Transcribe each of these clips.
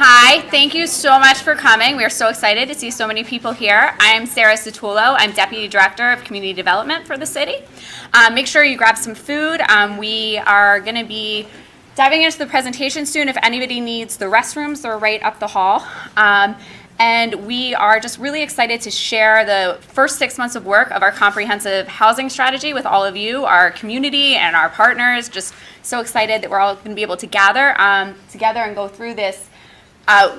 Hi, thank you so much for coming. We are so excited to see so many people here. I am Sarah Sotullo. I'm Deputy Director of Community Development for the city. Make sure you grab some food. We are going to be diving into the presentation soon. If anybody needs the restrooms, they're right up the hall. And we are just really excited to share the first 6 months of work of our comprehensive housing strategy with all of you, our community and our partners. Just so excited that we're all going to be able to gather together and go through this.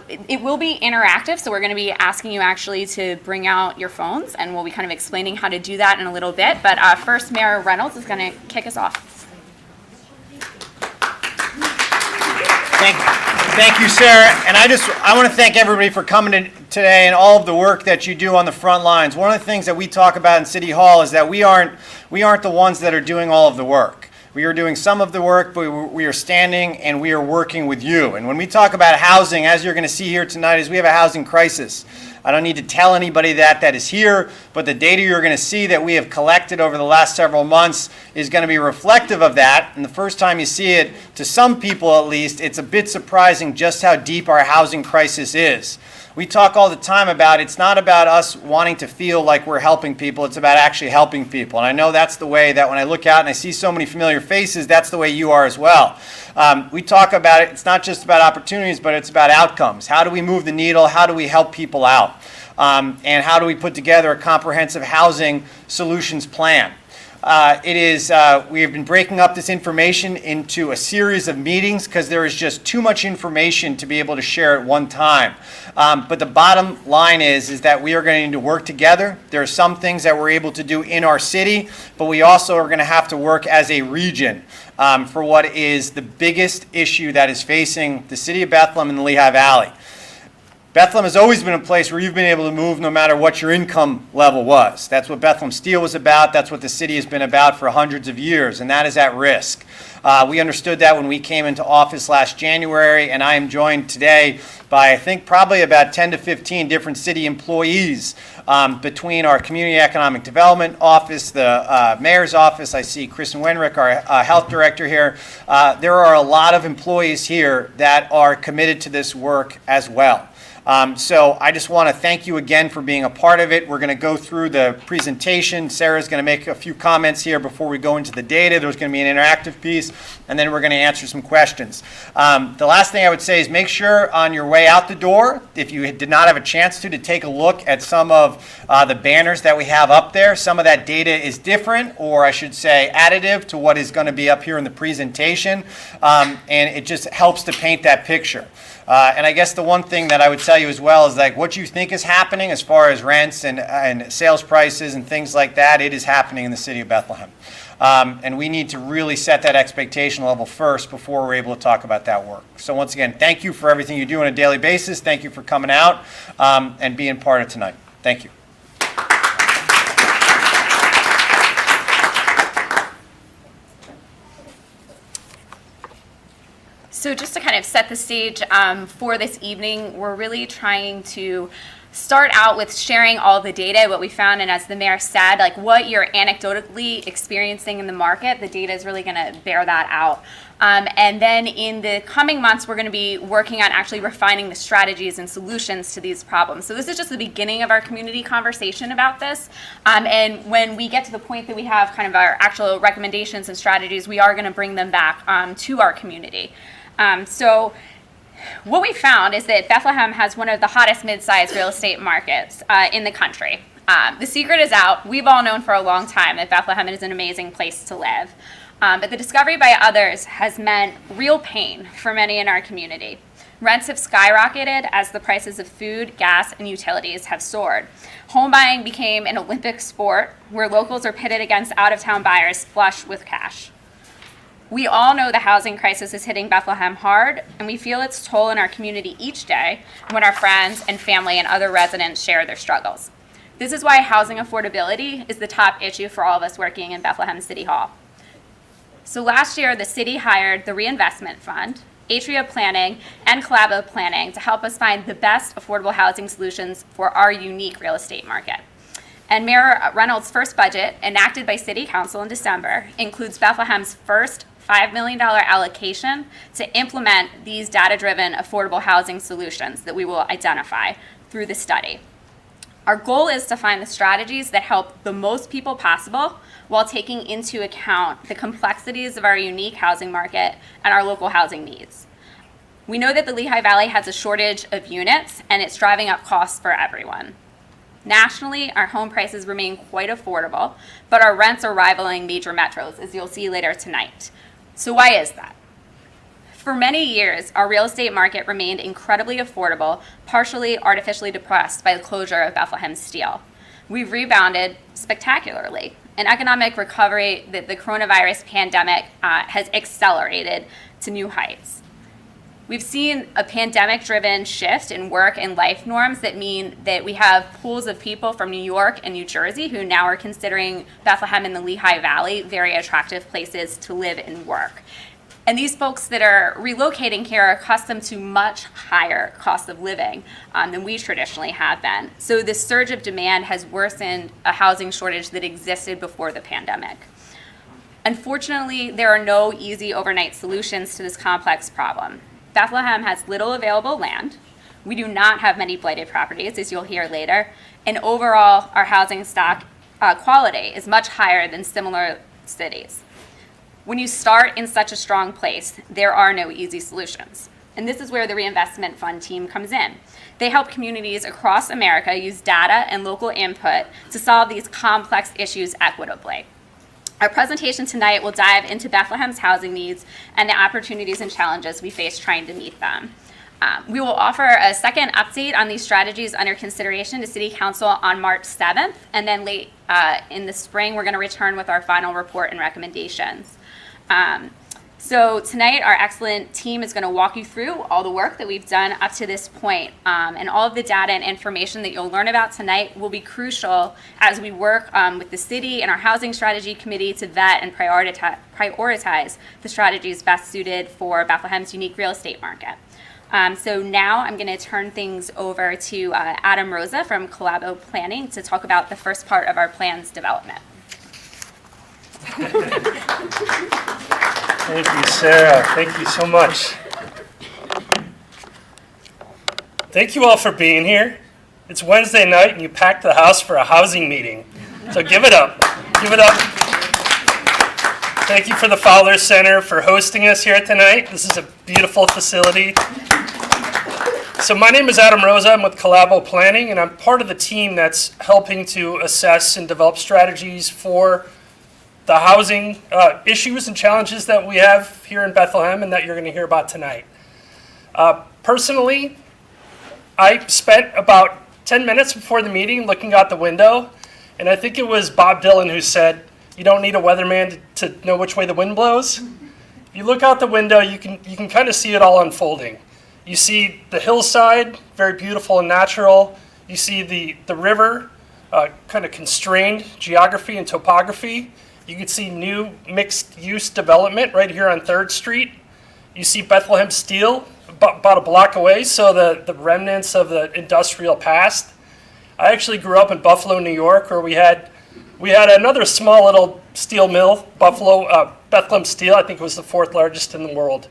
It will be interactive, so we're going to be asking you actually to bring out your phones, and we'll be kind of explaining how to do that in a little bit. But first, Mayor Reynolds is going to kick us off. Thank you, Sarah. And I want to thank everybody for coming today and all of the work that you do on the front lines. One of the things that we talk about in City Hall is that we aren't the ones that are doing all of the work. We are doing some of the work, but we are standing and we are working with you. And when we talk about housing, as you're going to see here tonight, is we have a housing crisis. I don't need to tell anybody that is here, but the data you're going to see that we have collected over the last several months is going to be reflective of that. And the first time you see it, to some people at least, it's a bit surprising just how deep our housing crisis is. We talk all the time about it's not about us wanting to feel like we're helping people, it's about actually helping people. And I know that's the way that when I look out and I see so many familiar faces, that's the way you are as well. We talk about it's not just about opportunities, but it's about outcomes. How do we move the needle? How do we help people out? And how do we put together a comprehensive housing solutions plan? We have been breaking up this information into a series of meetings because there is just too much information to be able to share at one time. But the bottom line is that we are going to need to work together. There are some things that we're able to do in our city, but we also are going to have to work as a region for what is the biggest issue that is facing the city of Bethlehem and the Lehigh Valley. Bethlehem has always been a place where you've been able to move no matter what your income level was. That's what Bethlehem Steel was about. That's what the city has been about for hundreds of years, and that is at risk. We understood that when we came into office last January, and I am joined today by, I think, probably about 10 to 15 different city employees between our Community Economic Development Office, the Mayor's Office. I see Kristen Wenrick, our Health Director here. There are a lot of employees here that are committed to this work as well. So I just want to thank you again for being a part of it. We're going to go through the presentation. Sarah's going to make a few comments here before we go into the data. There's going to be an interactive piece, and then we're going to answer some questions. The last thing I would say is make sure on your way out the door, if you did not have a chance to take a look at some of the banners that we have up there. Some of that data is different, or I should say additive to what is going to be up here in the presentation, and it just helps to paint that picture. And I guess the one thing that I would tell you as well is like what you think is happening as far as rents and sales prices and things like that, it is happening in the city of Bethlehem. And we need to really set that expectation level first before we're able to talk about that work. So once again, thank you for everything you do on a daily basis. Thank you for coming out and being part of tonight. Thank you. So just to kind of set the stage for this evening, we're really trying to start out with sharing all the data, what we found, and as the mayor said, like what you're anecdotally experiencing in the market, the data is really going to bear that out. And then in the coming months, we're going to be working on actually refining the strategies and solutions to these problems. So this is just the beginning of our community conversation about this. And when we get to the point that we have kind of our actual recommendations and strategies, we are going to bring them back to our community. So what we found is that Bethlehem has one of the hottest mid-sized real estate markets in the country. The secret is out. We've all known for a long time that Bethlehem is an amazing place to live. But the discovery by others has meant real pain for many in our community. Rents have skyrocketed as the prices of food, gas, and utilities have soared. Home buying became an Olympic sport where locals are pitted against out-of-town buyers flush with cash. We all know the housing crisis is hitting Bethlehem hard, and we feel its toll in our community each day when our friends and family and other residents share their struggles. This is why housing affordability is the top issue for all of us working in Bethlehem City Hall. So last year, the city hired the Reinvestment Fund, Atria Planning, and Collabo Planning to help us find the best affordable housing solutions for our unique real estate market. And Mayor Reynolds' first budget, enacted by City Council in December, includes Bethlehem's first $5 million allocation to implement these data-driven affordable housing solutions that we will identify through the study. Our goal is to find the strategies that help the most people possible while taking into account the complexities of our unique housing market and our local housing needs. We know that the Lehigh Valley has a shortage of units, and it's driving up costs for everyone. Nationally, our home prices remain quite affordable, but our rents are rivaling major metros, as you'll see later tonight. So why is that? For many years, our real estate market remained incredibly affordable, partially artificially depressed by the closure of Bethlehem Steel. We've rebounded spectacularly. An economic recovery that the coronavirus pandemic has accelerated to new heights. We've seen a pandemic-driven shift in work and life norms that mean that we have pools of people from New York and New Jersey who now are considering Bethlehem and the Lehigh Valley very attractive places to live and work. And these folks that are relocating here are accustomed to much higher cost of living than we traditionally have been. So this surge of demand has worsened a housing shortage that existed before the pandemic. Unfortunately, there are no easy overnight solutions to this complex problem. Bethlehem has little available land. We do not have many blighted properties, as you'll hear later. And overall, our housing stock quality is much higher than similar cities. When you start in such a strong place, there are no easy solutions. And this is where the Reinvestment Fund team comes in. They help communities across America use data and local input to solve these complex issues equitably. Our presentation tonight will dive into Bethlehem's housing needs and the opportunities and challenges we face trying to meet them. We will offer a second update on these strategies under consideration to City Council on March 7th, and then late in the spring, we're going to return with our final report and recommendations. So tonight, our excellent team is going to walk you through all the work that we've done up to this point. And all of the data and information that you'll learn about tonight will be crucial as we work with the city and our housing strategy committee to vet and prioritize the strategies best suited for Bethlehem's unique real estate market. So now I'm going to turn things over to Adam Rosa from Collabo Planning to talk about the first part of our plan's development. Thank you, Sarah. Thank you so much. Thank you all for being here. It's Wednesday night and you packed the house for a housing meeting. So give it up. Give it up. Thank you for the Fowler Center for hosting us here tonight. This is a beautiful facility. So my name is Adam Rosa. I'm with Collabo Planning, and I'm part of the team that's helping to assess and develop strategies for the housing issues and challenges that we have here in Bethlehem and that you're going to hear about tonight. Personally, I spent about 10 minutes before the meeting looking out the window, and I think it was Bob Dylan who said, "You don't need a weatherman to know which way the wind blows." If you look out the window, you can kind of see it all unfolding. You see the hillside, very beautiful and natural. You see the river, kind of constrained geography and topography. You can see new mixed-use development right here on 3rd Street. You see Bethlehem Steel about a block away, so the remnants of the industrial past. I actually grew up in Buffalo, New York, where we had another small little steel mill, Bethlehem Steel. I think it was the 4th largest in the world.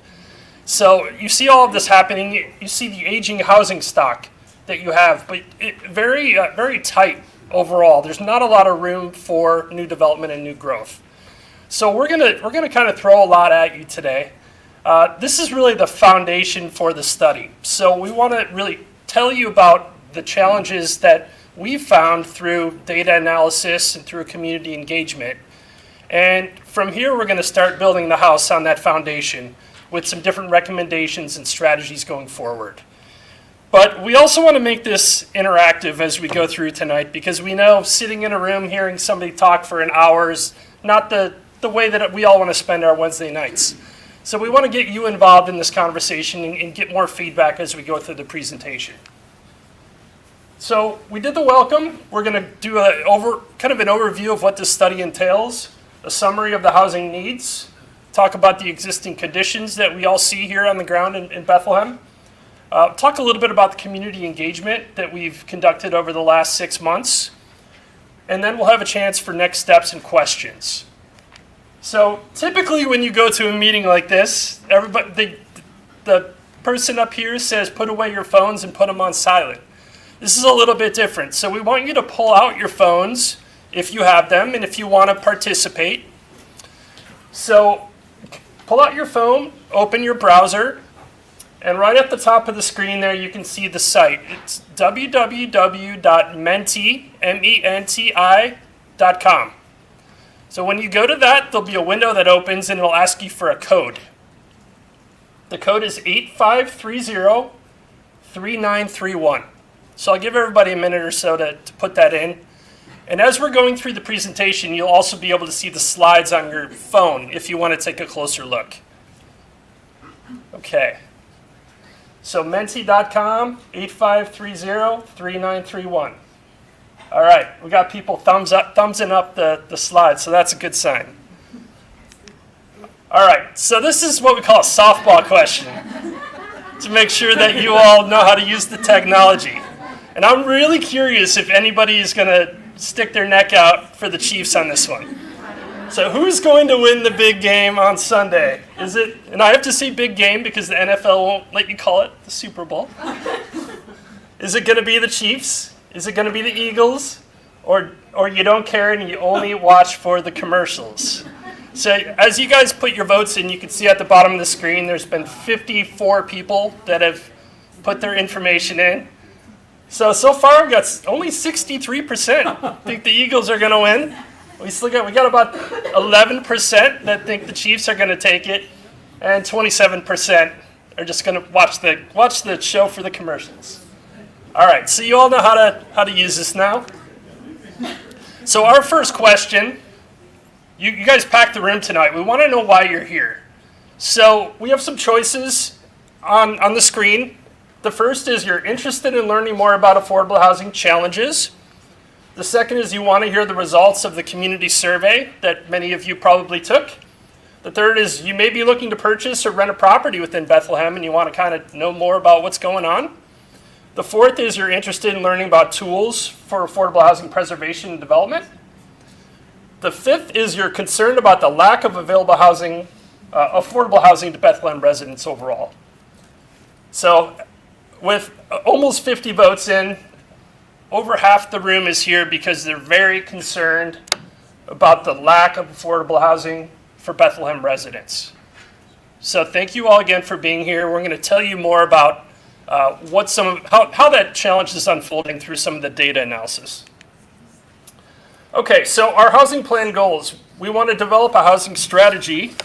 So you see all of this happening. You see the aging housing stock that you have, but very tight overall. There's not a lot of room for new development and new growth. So we're gonna kind of throw a lot at you today. This is really the foundation for the study. So we want to really tell you about the challenges that we've found through data analysis and through community engagement. And from here, we're going to start building the house on that foundation with some different recommendations and strategies going forward. But we also want to make this interactive as we go through tonight, because we know sitting in a room hearing somebody talk for an hour is not the way that we all want to spend our Wednesday nights. So we want to get you involved in this conversation and get more feedback as we go through the presentation. So we did the welcome. We're going to do kind of an overview of what this study entails, a summary of the housing needs, talk about the existing conditions that we all see here on the ground in Bethlehem, talk a little bit about the community engagement that we've conducted over the last 6 months, and then we'll have a chance for next steps and questions. So typically when you go to a meeting like this, the person up here says put away your phones and put them on silent. This is a little bit different. So we want you to pull out your phones if you have them and if you want to participate. So pull out your phone, open your browser, and right at the top of the screen there you can see the site. It's www.menti.com. So when you go to that, there'll be a window that opens and it'll ask you for a code. The code is 8530-3931. So I'll give everybody a minute or so to put that in. And as we're going through the presentation, you'll also be able to see the slides on your phone if you want to take a closer look. Okay. So menti.com, 8530-3931. All right, we got people thumbsing up the slides, so that's a good sign. All right, so this is what we call a softball question to make sure that you all know how to use the technology. And I'm really curious if anybody is going to stick their neck out for the Chiefs on this one. So who's going to win the big game on Sunday? Is it, and I have to say big game because the NFL won't let you call it the Super Bowl. Is it going to be the Chiefs? Is it going to be the Eagles? Or you don't care and you only watch for the commercials? So as you guys put your votes in, you can see at the bottom of the screen, there's been 54 people that have put their information in. So far, we've got only 63% think the Eagles are going to win. We got about 11% that think the Chiefs are going to take it, and 27% are just going to watch the show for the commercials. All right, so you all know how to use this now. So our first question, you guys packed the room tonight. We want to know why you're here. So we have some choices on the screen. The first is you're interested in learning more about affordable housing challenges. The second is you want to hear the results of the community survey that many of you probably took. The third is you may be looking to purchase or rent a property within Bethlehem and you want to kind of know more about what's going on. The fourth is you're interested in learning about tools for affordable housing preservation and development. The fifth is you're concerned about the lack of available housing, affordable housing to Bethlehem residents overall. So with almost 50 votes in, over half the room is here because they're very concerned about the lack of affordable housing for Bethlehem residents. So thank you all again for being here. We're going to tell you more about how that challenge is unfolding through some of the data analysis. Okay, so our housing plan goals. We want to develop a housing strategy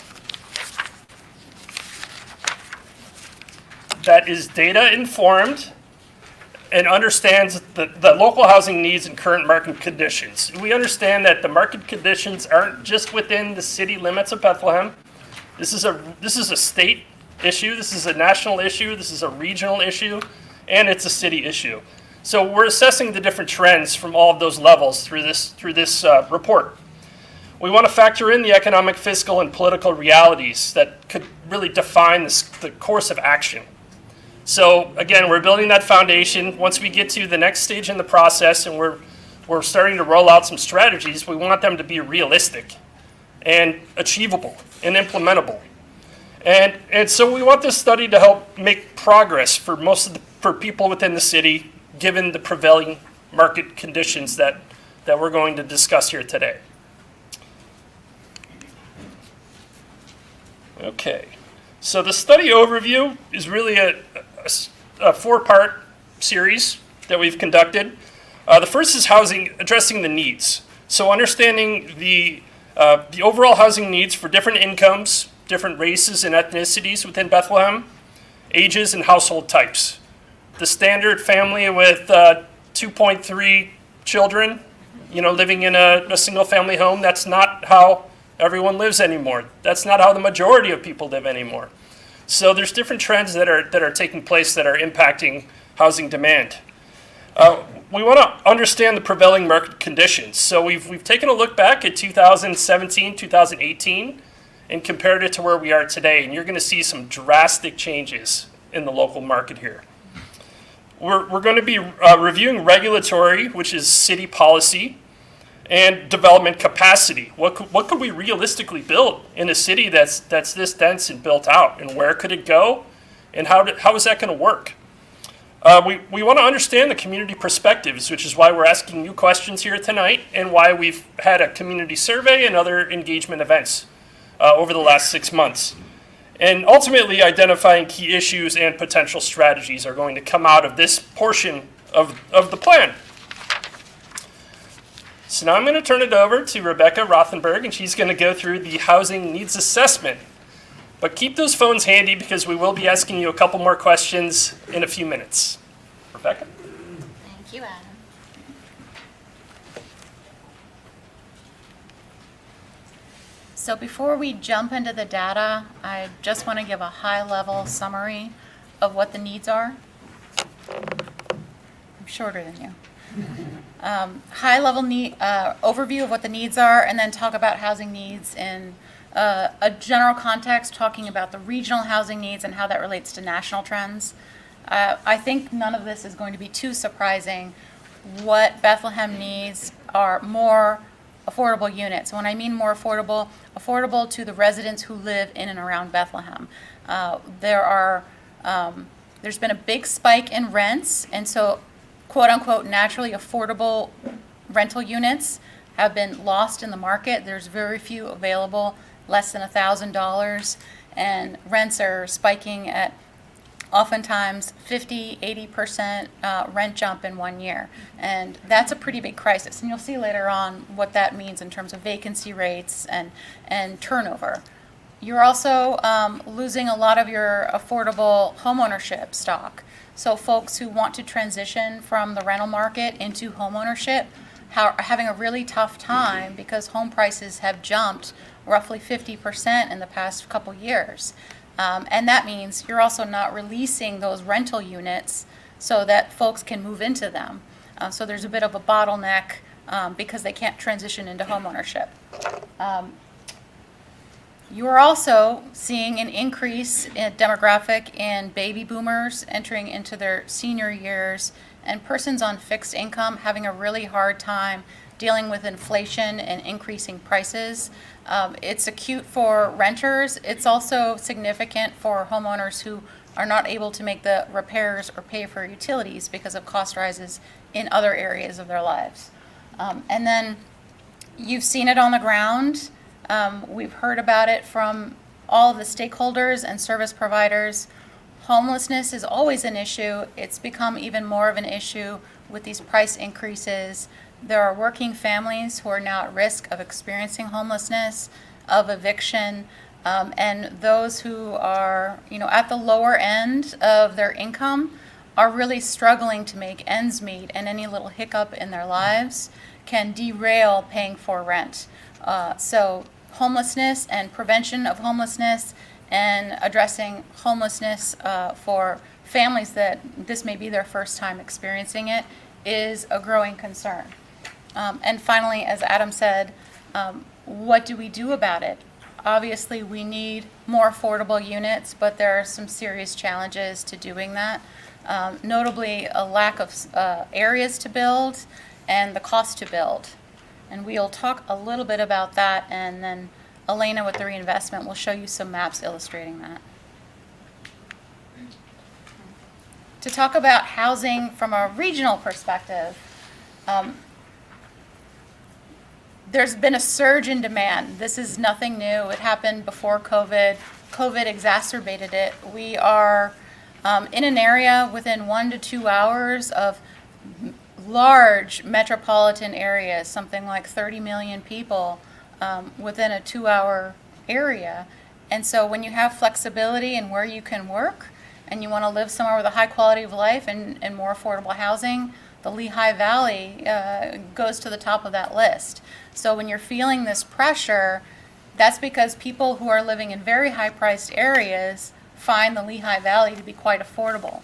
that is data informed and understands the local housing needs and current market conditions. We understand that the market conditions aren't just within the city limits of Bethlehem. This is a state issue, this is a national issue, this is a regional issue, and it's a city issue. So we're assessing the different trends from all of those levels through this report. We want to factor in the economic, fiscal, and political realities that could really define the course of action. So again, we're building that foundation. Once we get to the next stage in the process and we're starting to roll out some strategies, we want them to be realistic and achievable and implementable. And so we want this study to help make progress for for people within the city, given the prevailing market conditions that we're going to discuss here today. Okay, so the study overview is really a four-part series that we've conducted. The first is addressing the needs. So understanding the overall housing needs for different incomes, different races and ethnicities within Bethlehem, ages and household types. The standard family with 2.3 children, living in a single family home, that's not how everyone lives anymore. That's not how the majority of people live anymore. So there's different trends that are taking place that are impacting housing demand. We want to understand the prevailing market conditions. So we've taken a look back at 2017, 2018, and compared it to where we are today. And you're going to see some drastic changes in the local market here. We're going to be reviewing regulatory, which is city policy. And development capacity. What could we realistically build in a city that's this dense and built out? And where could it go? And how is that going to work? We want to understand the community perspectives, which is why we're asking you questions here tonight and why we've had a community survey and other engagement events over the last 6 months. And ultimately, identifying key issues and potential strategies are going to come out of this portion of the plan. So now I'm going to turn it over to Rebecca Rothenberg, and she's going to go through the housing needs assessment. But keep those phones handy because we will be asking you a couple more questions in a few minutes. Rebecca? Thank you, Adam. So before we jump into the data, I just want to give a high-level summary of what the needs are. I'm shorter than you. High-level overview of what the needs are, and then talk about housing needs in a general context, talking about the regional housing needs and how that relates to national trends. I think none of this is going to be too surprising. What Bethlehem needs are more affordable units. When I mean more affordable, affordable to the residents who live in and around Bethlehem. There's been a big spike in rents, and so quote-unquote naturally affordable rental units have been lost in the market. There's very few available, less than $1,000, and rents are spiking at oftentimes 50, 80% rent jump in 1 year. And that's a pretty big crisis. And you'll see later on what that means in terms of vacancy rates and turnover. You're also losing a lot of your affordable homeownership stock. So folks who want to transition from the rental market into homeownership are having a really tough time because home prices have jumped roughly 50% in the past couple years. And that means you're also not releasing those rental units so that folks can move into them. So there's a bit of a bottleneck because they can't transition into homeownership. You are also seeing an increase in demographic in baby boomers entering into their senior years and persons on fixed income having a really hard time dealing with inflation and increasing prices. It's acute for renters. It's also significant for homeowners who are not able to make the repairs or pay for utilities because of cost rises in other areas of their lives. And then you've seen it on the ground. We've heard about it from all of the stakeholders and service providers. Homelessness is always an issue. It's become even more of an issue with these price increases. There are working families who are now at risk of experiencing homelessness, of eviction, and those who are, at the lower end of their income are really struggling to make ends meet, and any little hiccup in their lives can derail paying for rent. So homelessness and prevention of homelessness and addressing homelessness for families that this may be their first time experiencing it is a growing concern. And finally, as Adam said, what do we do about it? Obviously, we need more affordable units, but there are some serious challenges to doing that. Notably, a lack of areas to build and the cost to build. And we'll talk a little bit about that, and then Elena with the reinvestment will show you some maps illustrating that. To talk about housing from a regional perspective, there's been a surge in demand. This is nothing new. It happened before COVID. COVID exacerbated it. We are in an area within 1 to 2 hours of large metropolitan areas, something like 30 million people within a 2-hour area. And so when you have flexibility in where you can work and you want to live somewhere with a high quality of life and more affordable housing, the Lehigh Valley goes to the top of that list. So when you're feeling this pressure, that's because people who are living in very high-priced areas find the Lehigh Valley to be quite affordable.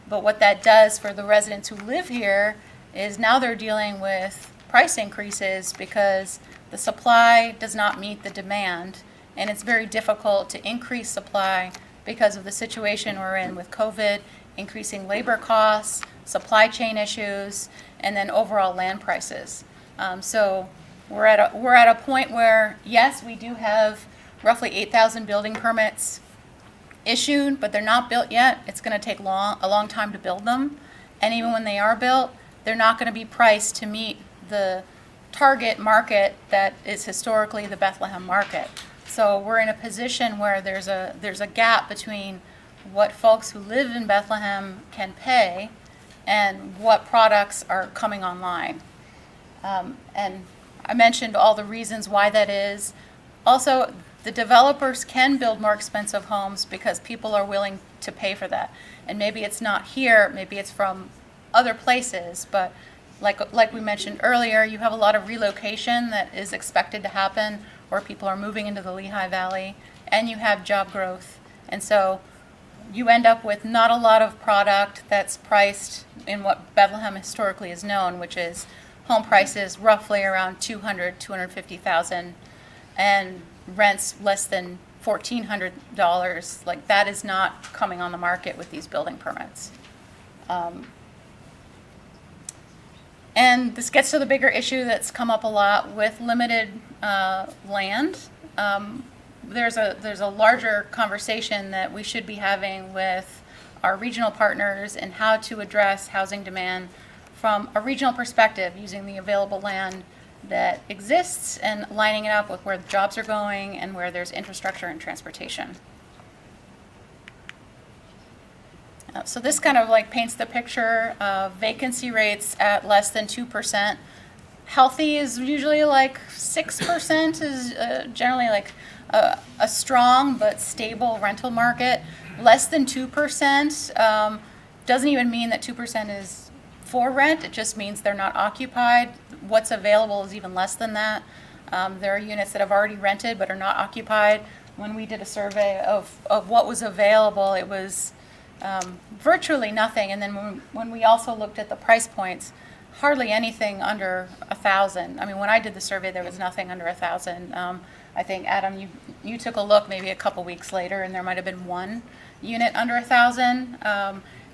But what that does for the residents who live here is now they're dealing with price increases because the supply does not meet the demand, and it's very difficult to increase supply because of the situation we're in with COVID, increasing labor costs, supply chain issues, and then overall land prices. So We're at a point where, yes, we do have roughly 8,000 building permits issued, but they're not built yet. It's going to take a long time to build them. And even when they are built, they're not going to be priced to meet the target market that is historically the Bethlehem market. So we're in a position where there's a gap between what folks who live in Bethlehem can pay and what products are coming online. And I mentioned all the reasons why that is. Also, the developers can build more expensive homes because people are willing to pay for that. And maybe it's not here, maybe it's from other places, but like we mentioned earlier, you have a lot of relocation that is expected to happen where people are moving into the Lehigh Valley, and you have job growth. And so you end up with not a lot of product that's priced in what Bethlehem historically is known, which is home prices roughly around $250,000 and rents less than $1,400. Like, that is not coming on the market with these building permits. And this gets to the bigger issue that's come up a lot with limited land. There's a larger conversation that we should be having with our regional partners and how to address housing demand from a regional perspective, using the available land that exists and lining it up with where the jobs are going and where there's infrastructure and transportation. So this kind of like paints the picture of vacancy rates at less than 2%. Healthy is usually like 6%, is generally like a strong but stable rental market. Less than 2% doesn't even mean that 2% is for rent. It just means they're not occupied. What's available is even less than that. There are units that have already rented but are not occupied. When we did a survey of what was available, it was virtually nothing. And then when we also looked at the price points, hardly anything under 1,000. I mean, when I did the survey, there was nothing under 1,000. I think, Adam, you took a look maybe a couple weeks later, and there might have been one unit under 1,000.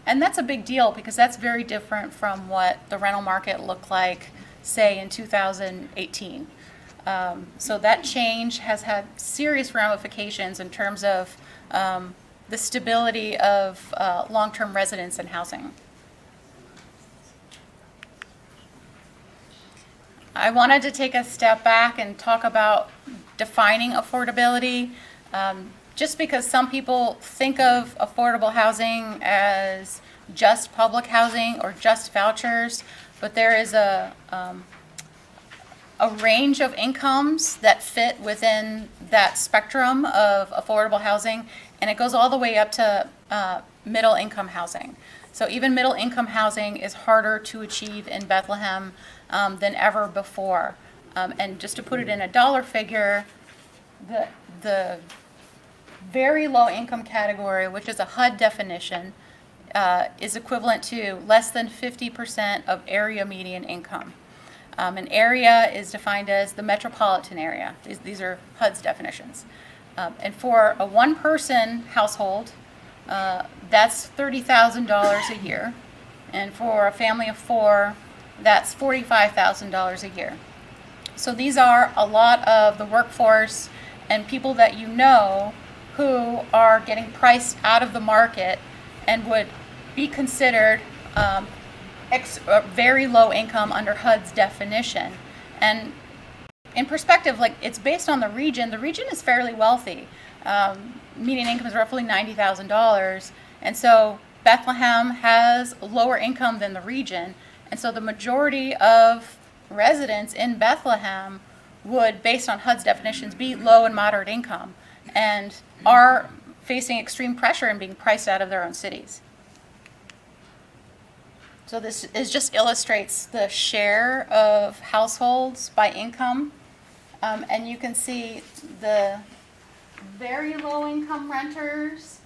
And that's a big deal because that's very different from what the rental market looked like, say, in 2018. So that change has had serious ramifications in terms of the stability of long-term residents and housing. I wanted to take a step back and talk about defining affordability, just because some people think of affordable housing as just public housing or just vouchers, but there is a range of incomes that fit within that spectrum of affordable housing, and it goes all the way up to middle income housing. So even middle income housing is harder to achieve in Bethlehem than ever before. And just to put it in a dollar figure, the very low income category, which is a HUD definition, is equivalent to less than 50% of area median income. An area is defined as the metropolitan area. These are HUD's definitions. And for a one-person household, that's $30,000 a year. And for a family of four, that's $45,000 a year. So these are a lot of the workforce and people that you know who are getting priced out of the market and would be considered very low income under HUD's definition. And in perspective, like, it's based on the region. The region is fairly wealthy. Median income is roughly $90,000. And so Bethlehem has lower income than the region. And so the majority of residents in Bethlehem would, based on HUD's definitions, be low and moderate income and are facing extreme pressure and being priced out of their own cities. So this just illustrates the share of households by income. And you can see the very low income renters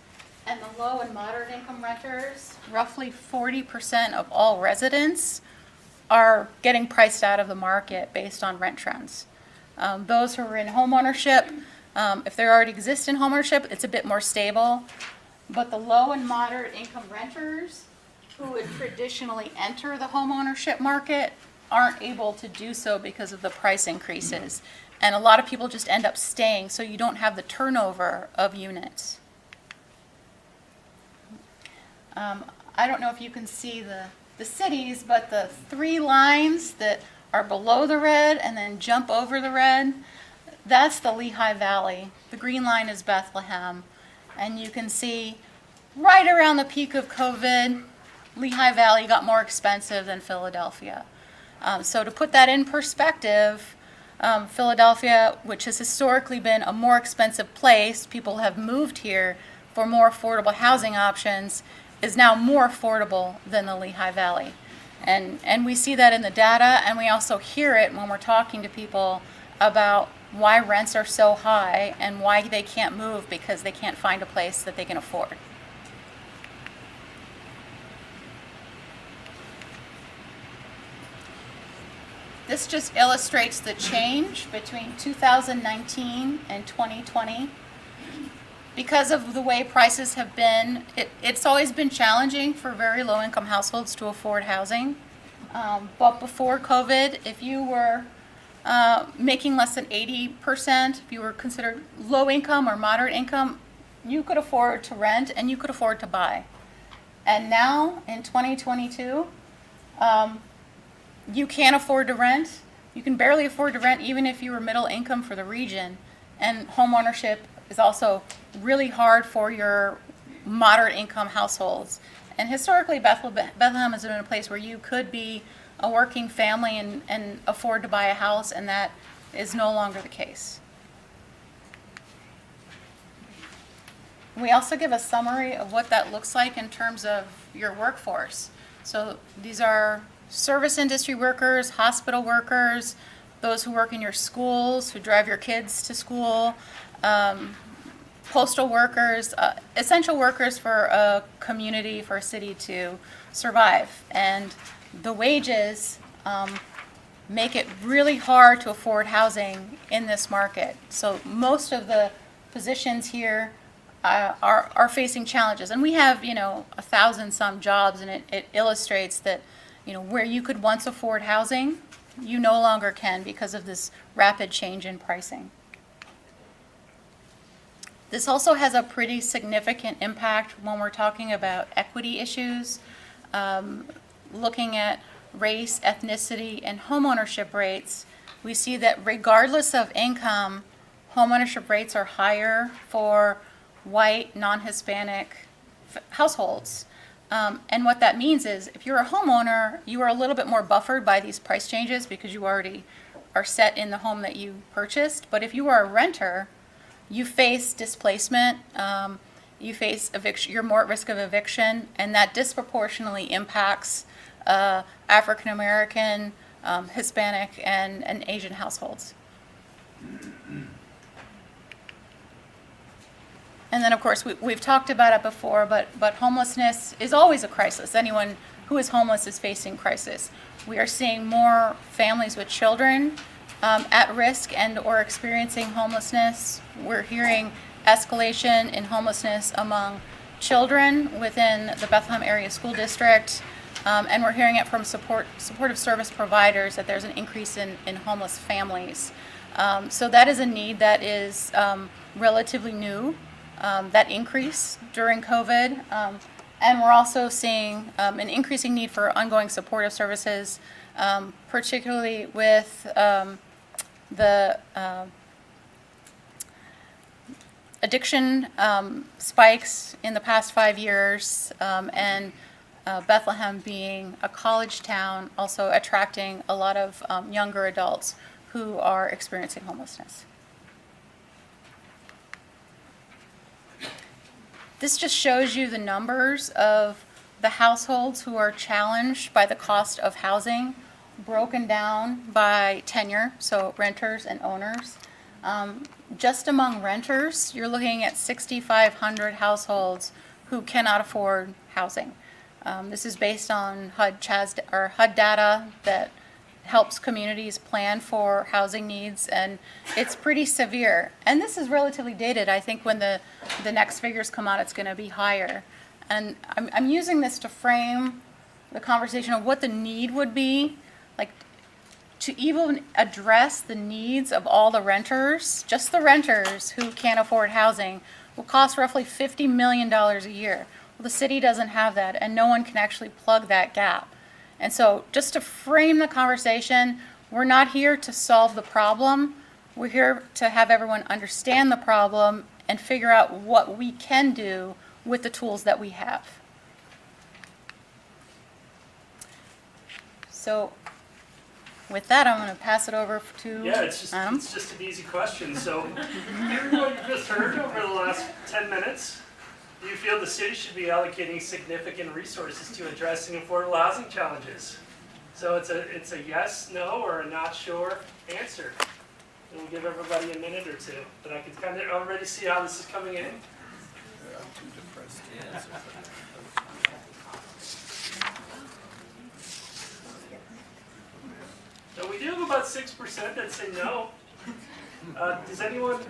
and the low and moderate income renters, roughly 40% of all residents are getting priced out of the market based on rent trends. Those who are in homeownership, if they already exist in homeownership, it's a bit more stable. But the low and moderate income renters who would traditionally enter the homeownership market aren't able to do so because of the price increases. And a lot of people just end up staying, so you don't have the turnover of units. I don't know if you can see the cities, but the 3 lines that are below the red and then jump over the red, that's the Lehigh Valley. The green line is Bethlehem. And you can see right around the peak of COVID, Lehigh Valley got more expensive than Philadelphia. So to put that in perspective, Philadelphia, which has historically been a more expensive place, people have moved here for more affordable housing options, is now more affordable than the Lehigh Valley. And we see that in the data, and we also hear it when we're talking to people about why rents are so high and why they can't move because they can't find a place that they can afford. This just illustrates the change between 2019 and 2020. Because of the way prices have been, it's always been challenging for very low-income households to afford housing. But before COVID, if you were making less than 80%, if you were considered low income or moderate income, you could afford to rent and you could afford to buy. And now, in 2022, you can't afford to rent. You can barely afford to rent even if you were middle income for the region. And home ownership is also really hard for your moderate income households. And historically, Bethlehem has been a place where you could be a working family and afford to buy a house, and that is no longer the case. We also give a summary of what that looks like in terms of your workforce. So these are service industry workers, hospital workers, those who work in your schools, who drive your kids to school, postal workers, essential workers for a community, for a city to survive. And the wages make it really hard to afford housing in this market. So most of the positions here are facing challenges. And we have, 1,000 some jobs, and it illustrates that, where you could once afford housing, you no longer can because of this rapid change in pricing. This also has a pretty significant impact when we're talking about equity issues, looking at race, ethnicity, and homeownership rates. We see that regardless of income, homeownership rates are higher for white, non-Hispanic households. And what that means is if you're a homeowner, you are a little bit more buffered by these price changes because you already are set in the home that you purchased. But if you are a renter, you face displacement, you face eviction, you're more at risk of eviction, and that disproportionately impacts African American, Hispanic, and Asian households. And then, of course, we've talked about it before, but homelessness is always a crisis. Anyone who is homeless is facing crisis. We are seeing more families with children at risk and or experiencing homelessness. We're hearing escalation in homelessness among children within the Bethlehem Area School District, and we're hearing it from supportive service providers that there's an increase in homeless families. So that is a need that is relatively new. That increase during COVID. And we're also seeing an increasing need for ongoing supportive services, particularly with the addiction spikes in the past 5 years, and Bethlehem being a college town, also attracting a lot of younger adults who are experiencing homelessness. This just shows you the numbers of the households who are challenged by the cost of housing, broken down by tenure, so renters and owners. Just among renters, you're looking at 6,500 households who cannot afford housing. This is based on HUD data that helps communities plan for housing needs, and it's pretty severe. And this is relatively dated. I think when the next figures come out, it's going to be higher. And I'm using this to frame the conversation of what the need would be. Like, to even address the needs of all the renters, just the renters who can't afford housing, will cost roughly $50 million a year. Well, the city doesn't have that, and no one can actually plug that gap. And so just to frame the conversation, we're not here to solve the problem. We're here to have everyone understand the problem and figure out what we can do with the tools that we have. So with that, I'm going to pass it over to Yeah, it's just an easy question. So, hearing what you just heard over the last 10 minutes, do you feel the city should be allocating significant resources to addressing affordable housing challenges? So it's a yes, no, or a not sure answer. And we'll give everybody a minute or two, but I can kind of already see how this is coming in. So we do have about 6% that say no. Does anyone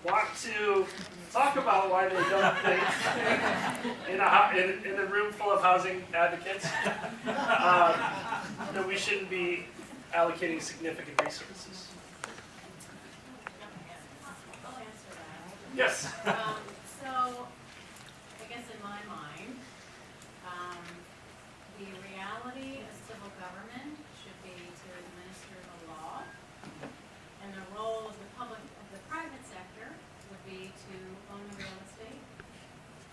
want to talk about why they don't think, in a room full of housing advocates, that we shouldn't be allocating significant resources? I'll answer that. Yes. So, I guess in my mind, the reality of civil government should be to administer the law, and the role of the private sector would be to own the real estate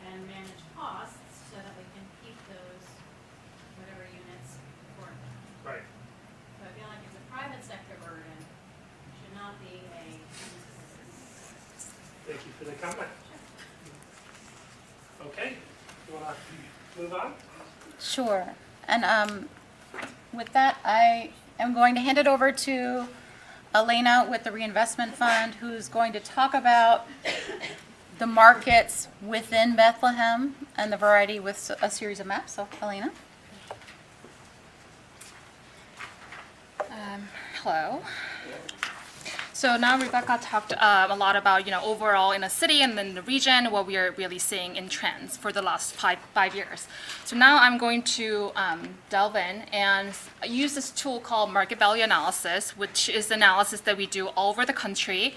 and manage costs so that we can keep those whatever units affordable. Right. So I feel like it's a private sector burden, should not be a Thank you for the comment. Okay. You want to move on? Sure. And with that, I am going to hand it over to Elena with the Reinvestment Fund, who's going to talk about the markets within Bethlehem and the variety with a series of maps. So, Elena. Hello. So now Rebecca talked a lot about, overall in the city and then the region, what we are really seeing in trends for the last five years. So now I'm going to delve in and use this tool called market value analysis, which is analysis that we do all over the country.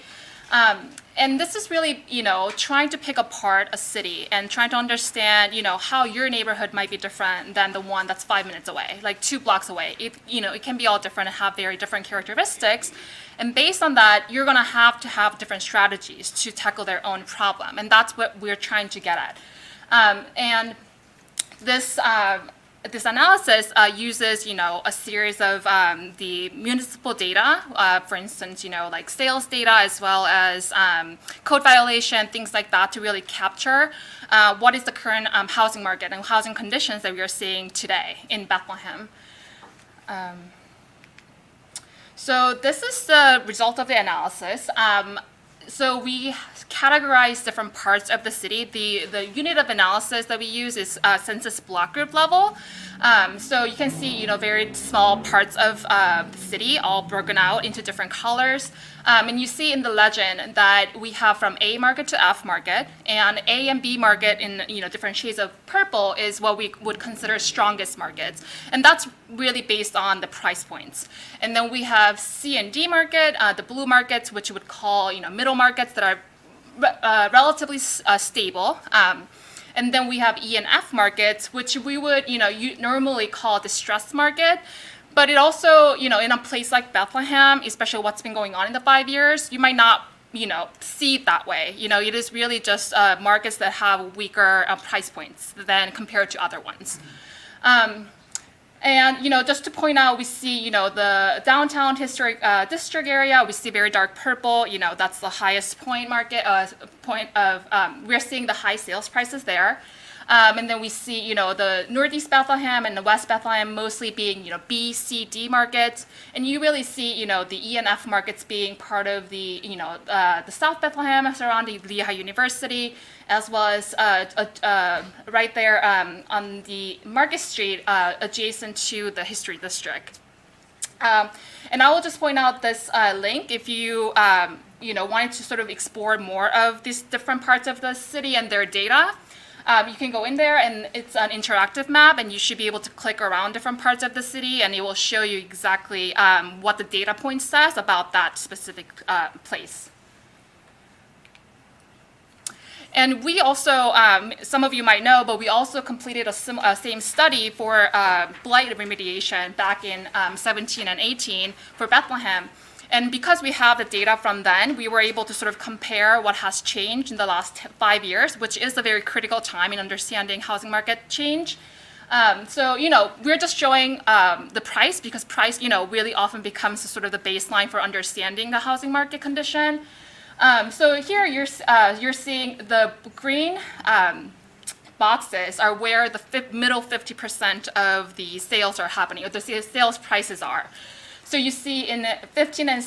And this is really, trying to pick apart a city and trying to understand, how your neighborhood might be different than the one that's 5 minutes away, like 2 blocks away. It can be all different and have very different characteristics. And based on that, you're going to have different strategies to tackle their own problem. And that's what we're trying to get at. And this analysis uses, a series of the municipal data, for instance, like sales data as well as code violation, things like that, to really capture what is the current housing market and housing conditions that we are seeing today in Bethlehem. So this is the result of the analysis. So we categorize different parts of the city. The unit of analysis that we use is census block group level. So you can see, very small parts of the city all broken out into different colors. And you see in the legend that we have from A market to F market, and A and B market in different shades of purple is what we would consider strongest markets, and that's really based on the price points. And then we have C and D market, the blue markets, which you would call middle markets that are relatively stable. And then we have E and F markets, which we would normally call distressed market. But it also, in a place like Bethlehem, especially what's been going on in the 5 years, you might not, see it that way. It is really just markets that have weaker price points than compared to other ones. And, just to point out, we see, the downtown historic district area, we see very dark purple, that's the highest point market, we're seeing the high sales prices there. And then we see, the Northeast Bethlehem and the West Bethlehem mostly being, B, C, D markets. And you really see, the E and F markets being part of the, the South Bethlehem surrounding Lehigh University, as well as right there on the Market Street adjacent to the History District. And I will just point out this link if you, wanted to sort of explore more of these different parts of the city and their data. You can go in there, and it's an interactive map, and you should be able to click around different parts of the city, and it will show you exactly what the data point says about that specific place. And we also, some of you might know, but we also completed a same study for blight remediation back in 17 and 18 for Bethlehem. And because we have the data from then, we were able to sort of compare what has changed in the last 5 years, which is a very critical time in understanding housing market change. So, we're just showing the price, because price, really often becomes sort of the baseline for understanding the housing market condition. So here you're seeing the green boxes are where the middle 50% of the sales are happening, or the sales prices are. So you see in 15 to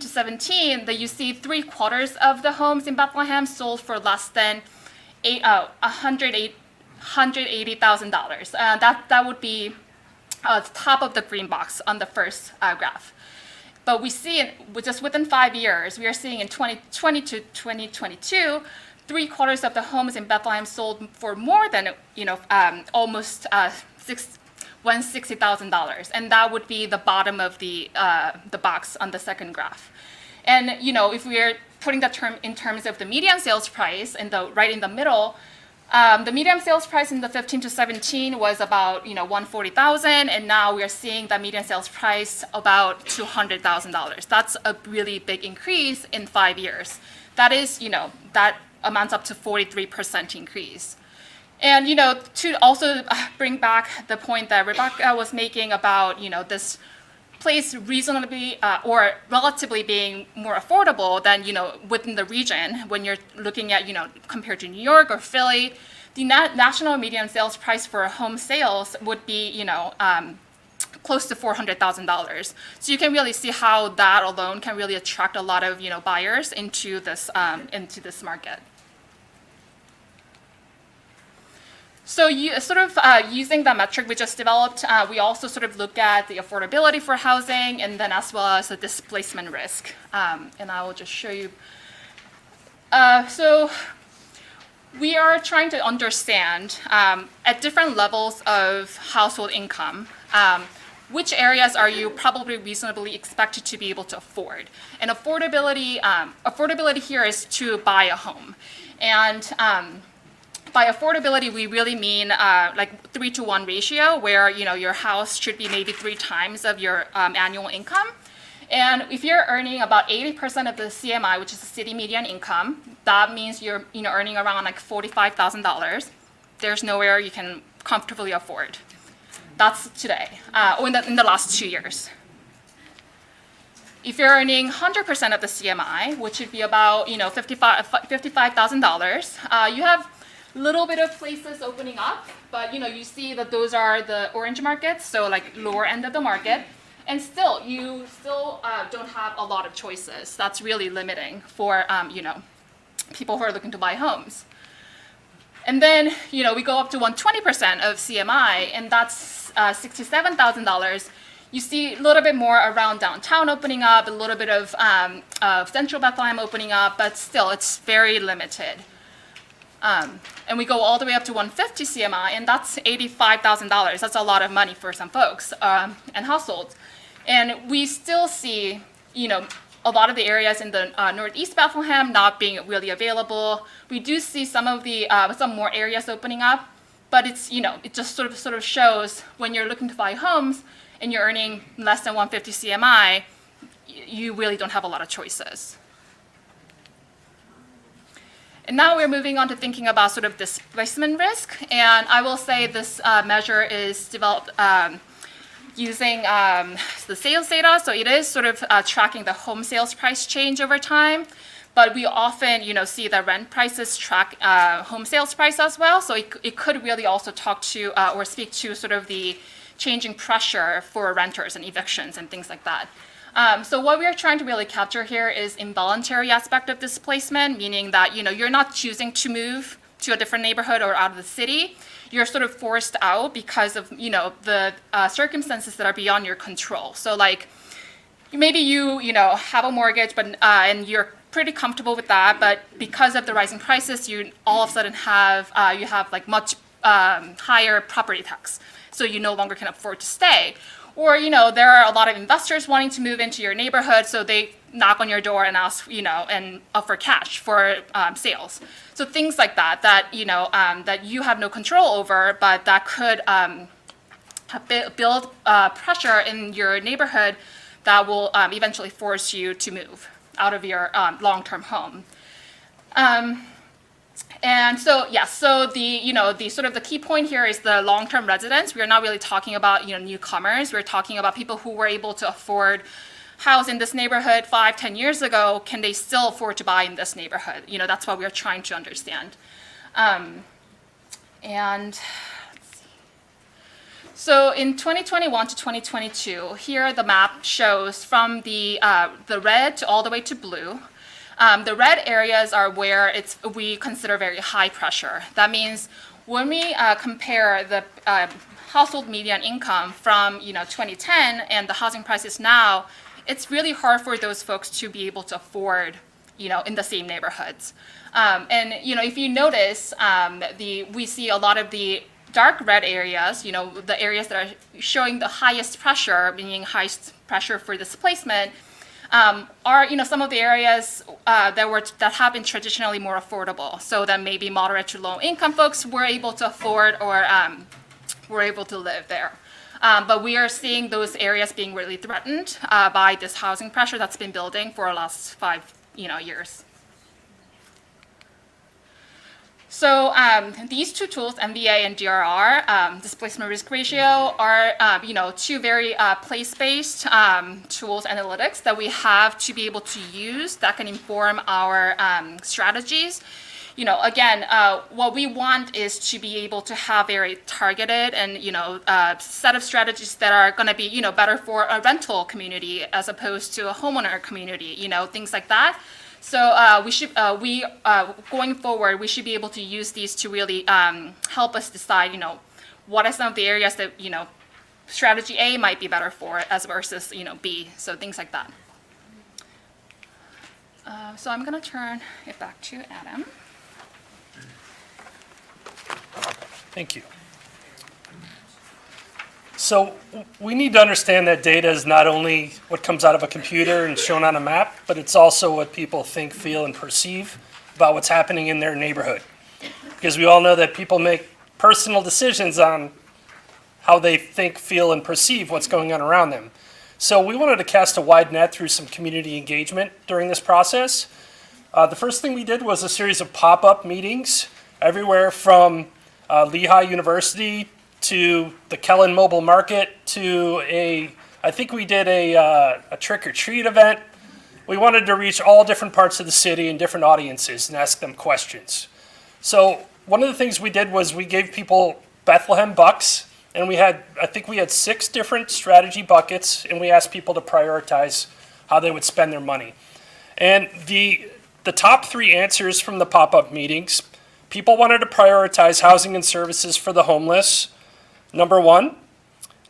17 that you see 3/4 of the homes in Bethlehem sold for less than $180,000. That would be the top of the green box on the first graph. But we see just within 5 years, we are seeing in 2020 to 2022, 3/4 of the homes in Bethlehem sold for more than almost $160,000, and that would be the bottom of the box on the second graph. And if we are putting that term in terms of the median sales price right in the middle, the median sales price in the 15 to 17 was about $140,000, and now we are seeing the median sales price about $200,000. That's a really big increase in 5 years. That is that amounts up to 43% increase. And to also bring back the point that Rebecca was making about this place reasonably or relatively being more affordable than within the region, when you're looking at compared to New York or Philly, the national median sales price for home sales would be close to $400,000. So you can really see how that alone can really attract a lot of buyers into this market. So using the metric we just developed, we also sort of look at the affordability for housing, and then as well as the displacement risk. And I will just show you. So we are trying to understand at different levels of household income, which areas are you probably reasonably expected to be able to afford? And affordability here is to buy a home. And by affordability, we really mean like 3-to-1 ratio, where your house should be maybe 3 times of your annual income. And if you're earning about 80% of the CMI, which is the city median income, that means you're earning around like $45,000. There's nowhere you can comfortably afford. That's today, or in the last 2 years. If you're earning 100% of the CMI, which would be about $55,000, you have little bit of places opening up, but you see that those are the orange markets, so like lower end of the market, and you still don't have a lot of choices. That's really limiting for people who are looking to buy homes. And then we go up to 120% of CMI, and that's $67,000. You see a little bit more around downtown opening up, a little bit of central Bethlehem opening up, but still it's very limited. And we go all the way up to 150 CMI, and that's $85,000. That's a lot of money for some folks and households. And we still see, a lot of the areas in the northeast Bethlehem not being really available. We do see some of the some more areas opening up, but it's it just sort of shows when you're looking to buy homes and you're earning less than 150 CMI, you really don't have a lot of choices. And now we're moving on to thinking about sort of displacement risk. And I will say this measure is developed using the sales data. So it is sort of tracking the home sales price change over time. But we often, see that rent prices track home sales price as well. So it could really also talk to or speak to sort of the changing pressure for renters and evictions and things like that. So what we are trying to really capture here is involuntary aspect of displacement, meaning that you're not choosing to move to a different neighborhood or out of the city. You're sort of forced out because of the circumstances that are beyond your control. So like maybe you have a mortgage, but and you're pretty comfortable with that, but because of the rising prices, you all of a sudden have you have like much higher property tax, so you no longer can afford to stay. Or there are a lot of investors wanting to move into your neighborhood, so they knock on your door and ask and offer cash for sales. So things like that that you have no control over, but that could build pressure in your neighborhood that will eventually force you to move out of your long-term home. And so, yes, so the sort of the key point here is the long-term residents. We're not really talking about, newcomers. We're talking about people who were able to afford house in this neighborhood 5-10 years ago. Can they still afford to buy in this neighborhood? That's what we're trying to understand. And so in 2021 to 2022, here the map shows from the red to all the way to blue. The red areas are where we consider very high pressure. That means when we compare the household median income from 2010 and the housing prices now, it's really hard for those folks to be able to afford in the same neighborhoods. And if you notice, we see a lot of the dark red areas, the areas that are showing the highest pressure, meaning highest pressure for displacement, are some of the areas that have been traditionally more affordable. So that maybe moderate to low income folks were able to afford or were able to live there. But we are seeing those areas being really threatened by this housing pressure that's been building for the last 5 years. So these two tools, MVA and DRR, displacement risk ratio, are two very place-based tools, analytics that we have to be able to use that can inform our strategies. Again, what we want is to be able to have very targeted and set of strategies that are going to be better for a rental community as opposed to a homeowner community. Things like that. So going forward, we should be able to use these to really help us decide, what are some of the areas that, strategy A might be better for as versus, B. So things like that. So I'm going to turn it back to Adam. Thank you. So we need to understand that data is not only what comes out of a computer and shown on a map, but it's also what people think, feel, and perceive about what's happening in their neighborhood. Because we all know that people make personal decisions on how they think, feel, and perceive what's going on around them. So we wanted to cast a wide net through some community engagement during this process. The first thing we did was a series of pop-up meetings everywhere from Lehigh University to the Kellen Mobile Market to I think we did a trick-or-treat event. We wanted to reach all different parts of the city and different audiences and ask them questions. So one of the things we did was we gave people Bethlehem bucks, and I think we had 6 different strategy buckets, and we asked people to prioritize how they would spend their money. And the top 3 answers from the pop-up meetings, people wanted to prioritize housing and services for the homeless, number 1.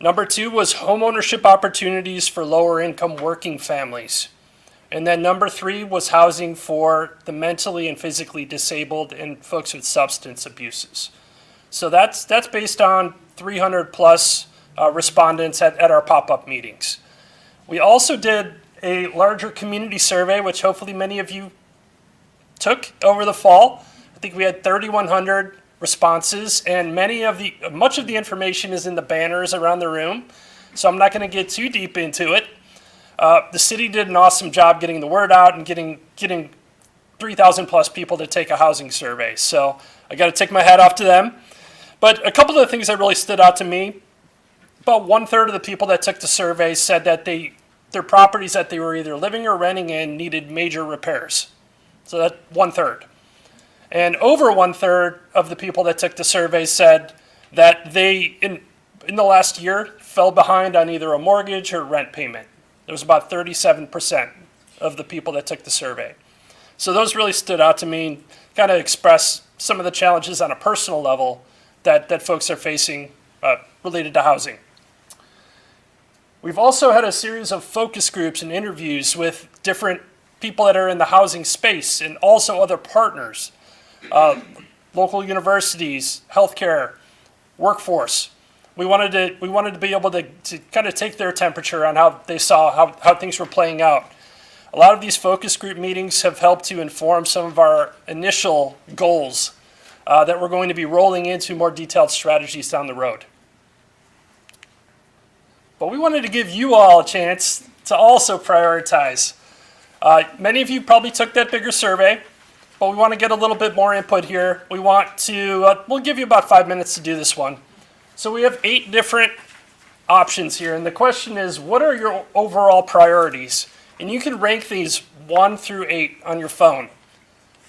Number 2 was home ownership opportunities for lower income working families. And then number 3 was housing for the mentally and physically disabled and folks with substance abuses. So that's based on 300 plus respondents at our pop-up meetings. We also did a larger community survey, which hopefully many of you took over the fall. I think we had 3,100 responses, and much of the information is in the banners around the room, so I'm not going to get too deep into it. The city did an awesome job getting the word out and getting 3,000 plus people to take a housing survey, so I got to take my hat off to them. But a couple of the things that really stood out to me, about 1/3 of the people that took the survey said that their properties that they were either living or renting in needed major repairs. So that's 1/3. And over 1/3 of the people that took the survey said that they, in the last year, fell behind on either a mortgage or rent payment. There was about 37% of the people that took the survey. So those really stood out to me and kind of express some of the challenges on a personal level that folks are facing related to housing. We've also had a series of focus groups and interviews with different people that are in the housing space and also other partners, local universities, healthcare, workforce. We wanted to be able to kind of take their temperature on how they saw how things were playing out. A lot of these focus group meetings have helped to inform some of our initial goals that we're going to be rolling into more detailed strategies down the road. But we wanted to give you all a chance to also prioritize. Many of you probably took that bigger survey, but we want to get a little bit more input here. We want to, we'll give you about 5 minutes to do this one. So we have 8 different options here, and the question is, what are your overall priorities? And you can rank these 1 through 8 on your phone.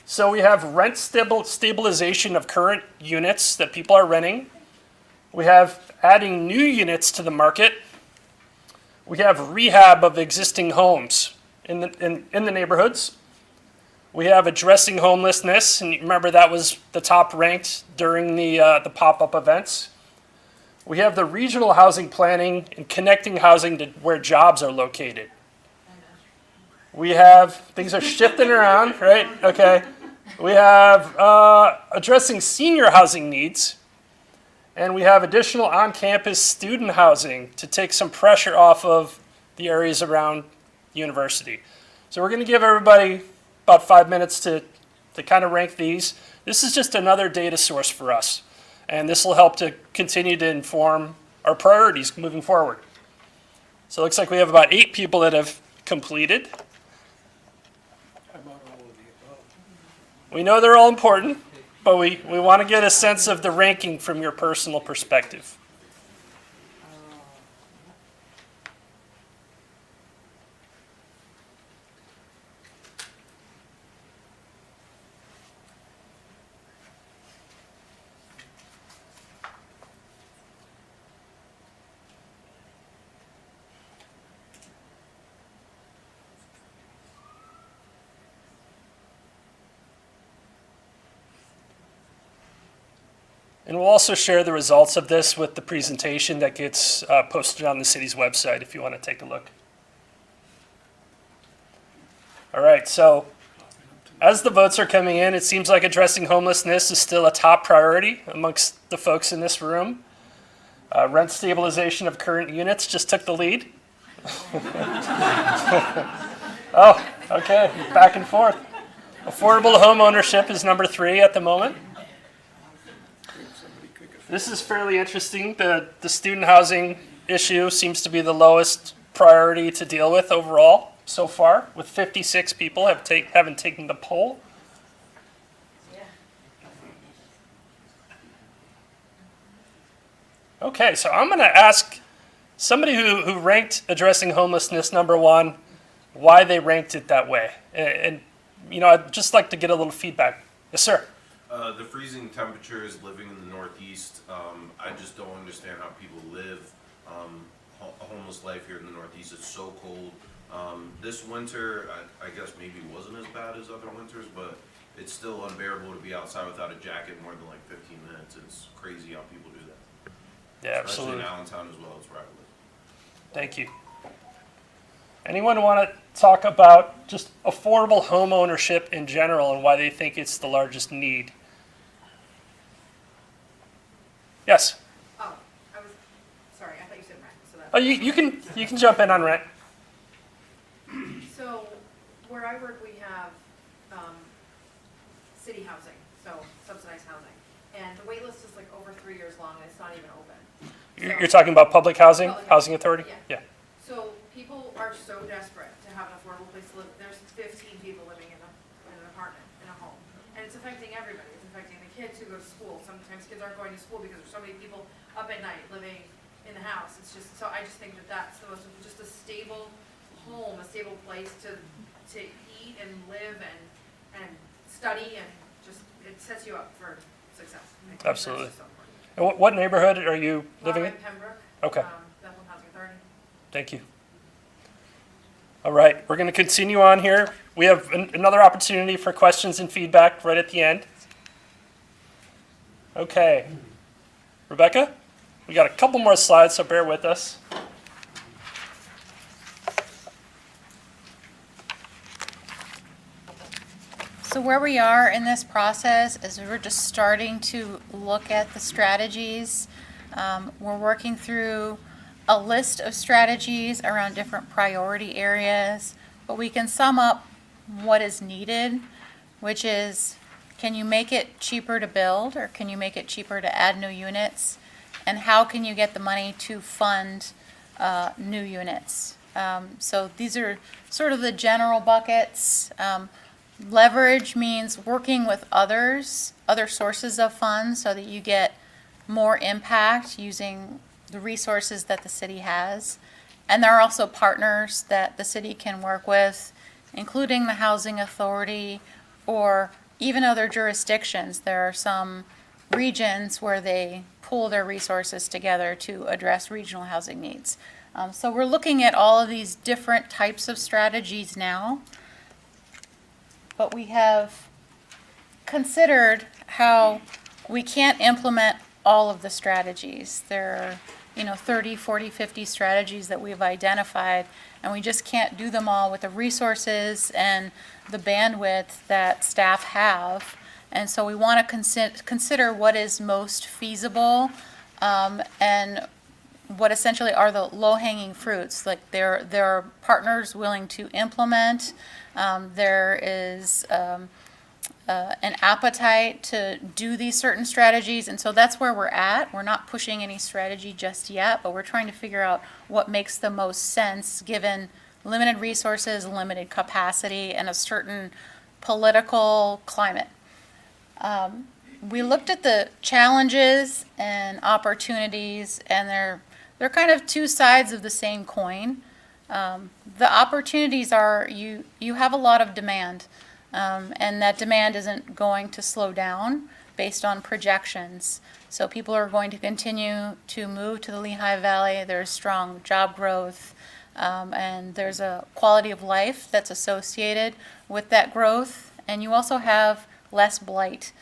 So we have rent stabilization of current units that people are renting. We have adding new units to the market. We have rehab of existing homes in the neighborhoods. We have addressing homelessness, and remember that was the top ranked during the pop-up events. We have the regional housing planning and connecting housing to where jobs are located. We have, things are shifting around, right? Okay. We have addressing senior housing needs. And we have additional on-campus student housing to take some pressure off of the areas around the university. So we're going to give everybody about 5 minutes to kind of rank these. This is just another data source for us. And this will help to continue to inform our priorities moving forward. So it looks like we have about 8 people that have completed. We know they're all important, but we want to get a sense of the ranking from your personal perspective. And we'll also share the results of this with the presentation that gets posted on the city's website if you want to take a look. All right, so as the votes are coming in, it seems like addressing homelessness is still a top priority amongst the folks in this room. Rent stabilization of current units just took the lead. Oh, okay, back and forth. Affordable home ownership is number 3 at the moment. This is fairly interesting. The student housing issue seems to be the lowest priority to deal with overall so far, with 56 people haven't taken the poll. Okay, so I'm going to ask somebody who ranked addressing homelessness number 1 why they ranked it that way. And you know, I'd just like to get a little feedback. Yes, sir. The freezing temperatures living in the Northeast, I just don't understand how people live a homeless life here in the Northeast. It's so cold. This winter, I guess maybe wasn't as bad as other winters, but it's still unbearable to be outside without a jacket more than like 15 minutes. It's crazy how people do that. Yeah, Especially absolutely. in Allentown as well as where I live. Thank you. Anyone want to talk about just affordable home ownership in general and why they think it's the largest need? Yes. Oh, sorry, I thought you said rent, so that's. Oh, you can jump in on rent. So, where I work, we have, city housing, so subsidized housing. And the wait list is like over 3 years long, and it's not even open. You're talking about public housing, Public housing authority? Yeah. So people are so desperate to have an affordable place to live. There's 15 people living in an apartment, in a home. And it's affecting everybody. It's affecting the kids who go to school. Sometimes kids aren't going to school because there's so many people up at night living in the house. It's just, so I just think that that's the most, just a stable home, a stable place to eat and live and study, and just, it sets you up for success. I think that's Absolutely. just so important. And what neighborhood are you living in? Pembroke. Okay. Bethlehem Housing Authority. Thank you. All right, we're going to continue on here. We have another opportunity for questions and feedback right at the end. Okay. Rebecca, we got a couple more slides, so bear with us. So where we are in this process is we're just starting to look at the strategies. We're working through a list of strategies around different priority areas, but we can sum up what is needed, which is, can you make it cheaper to build, or can you make it cheaper to add new units? And how can you get the money to fund new units? So these are sort of the general buckets. Leverage means working with other sources of funds so that you get more impact using the resources that the city has. And there are also partners that the city can work with, including the Housing Authority or even other jurisdictions. There are some regions where they pool their resources together to address regional housing needs. So we're looking at all of these different types of strategies now, but we have considered how we can't implement all of the strategies. There are 30, 40, 50 strategies that we've identified, and we just can't do them all with the resources and the bandwidth that staff have. And so we want to consider what is most feasible, and what essentially are the low-hanging fruits. Like there are partners willing to implement. There is an appetite to do these certain strategies, and so that's where we're at. We're not pushing any strategy just yet, but we're trying to figure out what makes the most sense given limited resources, limited capacity, and a certain political climate. We looked at the challenges and opportunities, and they're kind of two sides of the same coin. The opportunities are you have a lot of demand, and that demand isn't going to slow down based on projections. So people are going to continue to move to the Lehigh Valley. There's strong job growth, and there's a quality of life that's associated with that growth. And you also have less blight.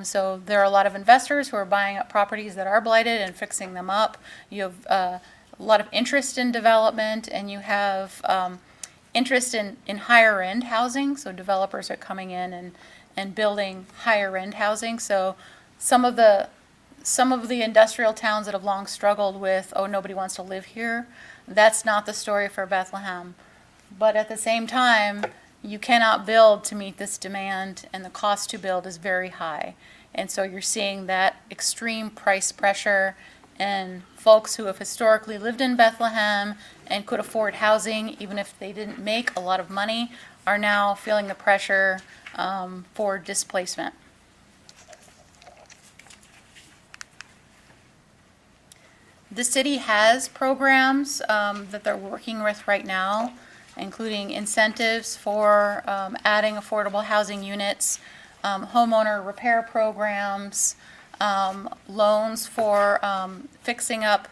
So there are a lot of investors who are buying up properties that are blighted and fixing them up. You have a lot of interest in development, and you have interest in higher end housing. So developers are coming in and building higher end housing. So some of the industrial towns that have long struggled with, oh, nobody wants to live here, that's not the story for Bethlehem. But at the same time, you cannot build to meet this demand, and the cost to build is very high. And so you're seeing that extreme price pressure, and folks who have historically lived in Bethlehem and could afford housing, even if they didn't make a lot of money, are now feeling the pressure for displacement. The city has programs that they're working with right now, including incentives for adding affordable housing units, homeowner repair programs, loans for fixing up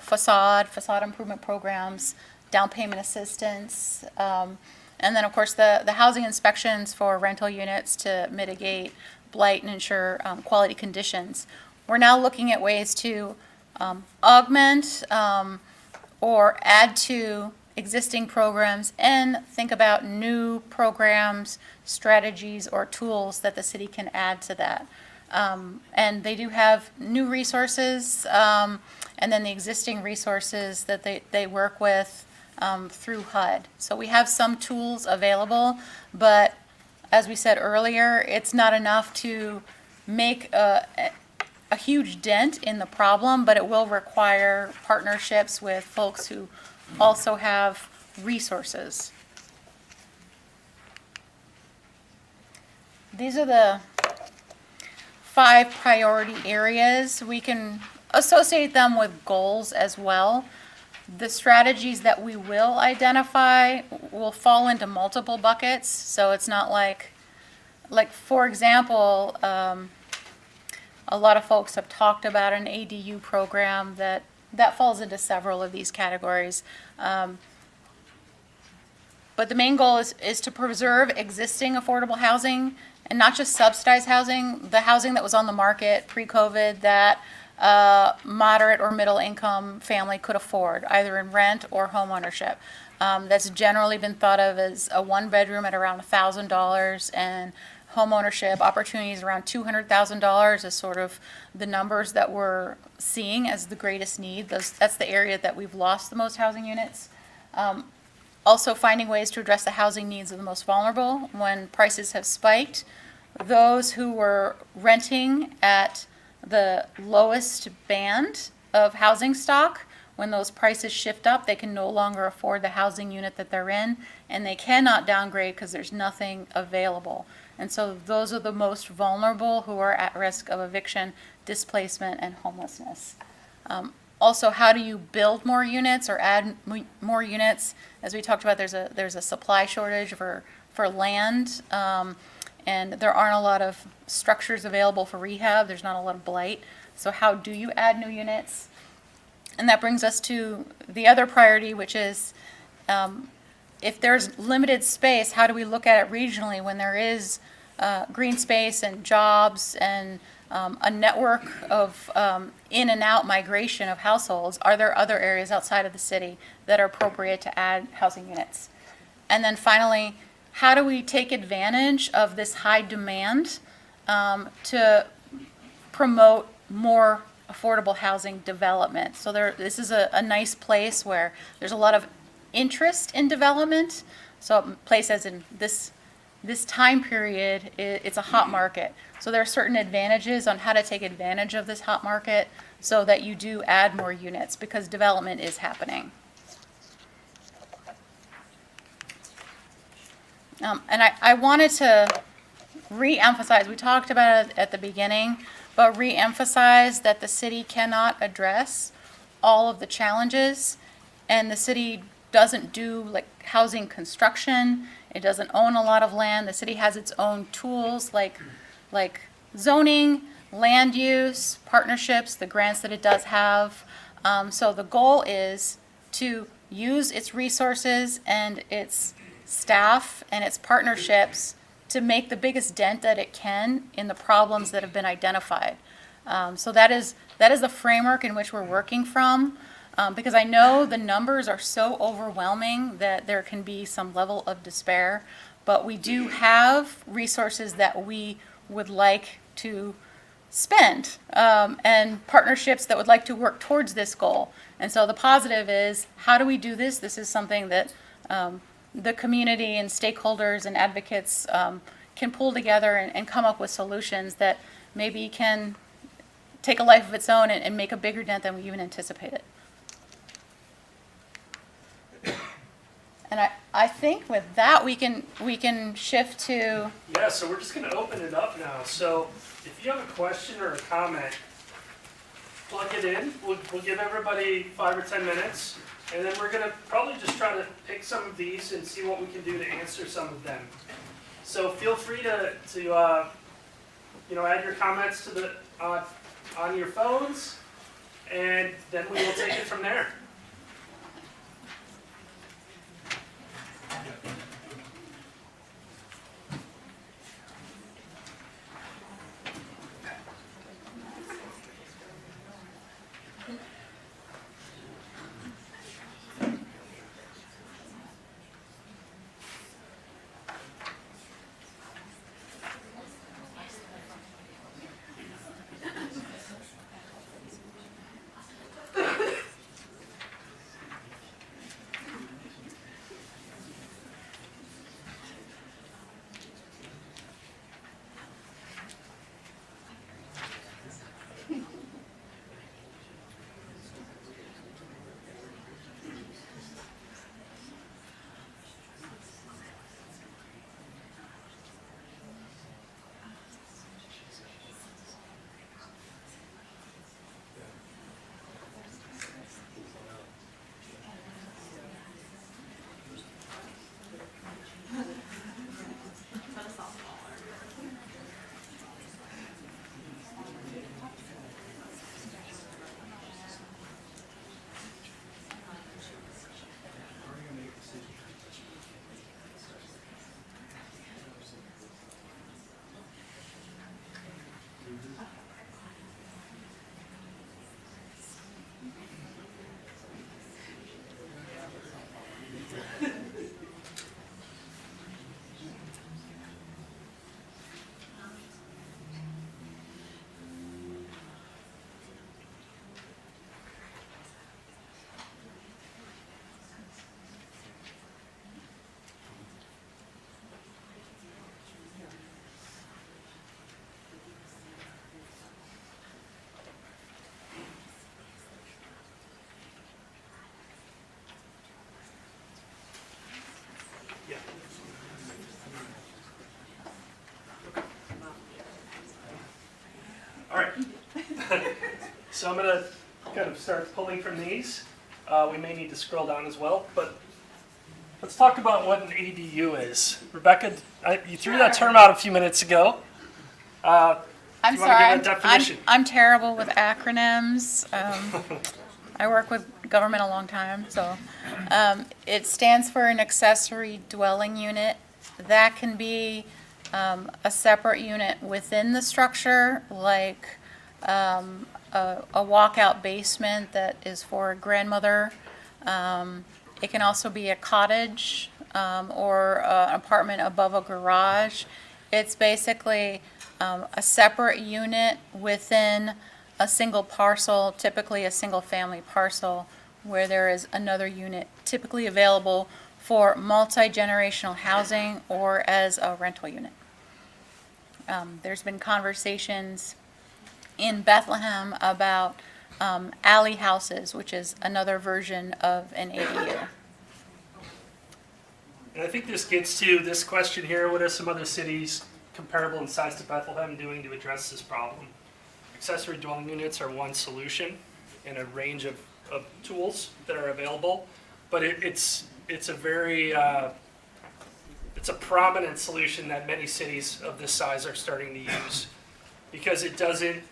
facade improvement programs, down payment assistance, and then of course the housing inspections for rental units to mitigate blight and ensure quality conditions. We're now looking at ways to augment or add to existing programs and think about new programs, strategies, or tools that the city can add to that. And they do have new resources, and then the existing resources that they work with through HUD. So we have some tools available, but as we said earlier, it's not enough to make a huge dent in the problem, but it will require partnerships with folks who also have resources. These are the 5 priority areas. We can associate them with goals as well. The strategies that we will identify will fall into multiple buckets, so it's not like for example, a lot of folks have talked about an ADU program that falls into several of these categories. But the main goal is to preserve existing affordable housing, and not just subsidized housing, the housing that was on the market pre-COVID that moderate or middle income family could afford, either in rent or home ownership. That's generally been thought of as a one-bedroom at around $1,000, and home ownership opportunities around $200,000 is sort of the numbers that we're seeing as the greatest need. That's the area that we've lost the most housing units. Also finding ways to address the housing needs of the most vulnerable when prices have spiked. Those who were renting at the lowest band of housing stock, when those prices shift up, they can no longer afford the housing unit that they're in, and they cannot downgrade because there's nothing available. And so those are the most vulnerable who are at risk of eviction, displacement, and homelessness. Also, how do you build more units or add more units? As we talked about, there's a supply shortage for land, and there aren't a lot of structures available for rehab. There's not a lot of blight. So how do you add new units? And that brings us to the other priority, which is if there's limited space, how do we look at it regionally when there is green space and jobs and a network of in and out migration of households? Are there other areas outside of the city that are appropriate to add housing units? And then finally, how do we take advantage of this high demand to promote more affordable housing development? So this is a nice place where there's a lot of interest in development. So a place as in this time period, it's a hot market. So there are certain advantages on how to take advantage of this hot market so that you do add more units, because development is happening. And I wanted to re-emphasize, we talked about it at the beginning, but re-emphasize that the city cannot address all of the challenges, and the city doesn't do like housing construction. It doesn't own a lot of land. The city has its own tools like zoning, land use, partnerships, the grants that it does have. So the goal is to use its resources and its staff and its partnerships to make the biggest dent that it can in the problems that have been identified. So that is the framework in which we're working from, because I know the numbers are so overwhelming that there can be some level of despair, but we do have resources that we would like to spend, and partnerships that would like to work towards this goal. And so the positive is, how do we do this? This is something that the community and stakeholders and advocates can pull together and come up with solutions that maybe can take a life of its own and make a bigger dent than we even anticipated. And I think with that we can shift to. Yeah, so we're just going to open it up now. So if you have a question or a comment, plug it in. We'll give everybody 5 or 10 minutes, and then we're going to probably just try to pick some of these and see what we can do to answer some of them. So feel free to add your comments to the on your phones, and then we will take it from there. So I'm going to kind of start pulling from these. We may need to scroll down as well, but let's talk about what an ADU is. Rebecca, you threw that term out a few minutes ago. I'm you wanna sorry, give a definition? I'm terrible with acronyms. I work with government a long time, so it stands for an accessory dwelling unit. That can be a separate unit within the structure, like a walkout basement that is for a grandmother. It can also be a cottage or an apartment above a garage. It's basically a separate unit within a single parcel, typically a single-family parcel, where there is another unit typically available for multi-generational housing or as a rental unit. There's been conversations in Bethlehem about alley houses, which is another version of an ADU. And I think this gets to this question here. What are some other cities comparable in size to Bethlehem doing to address this problem? Accessory dwelling units are one solution in a range of tools that are available, but it's a very it's a prominent solution that many cities of this size are starting to use because it doesn't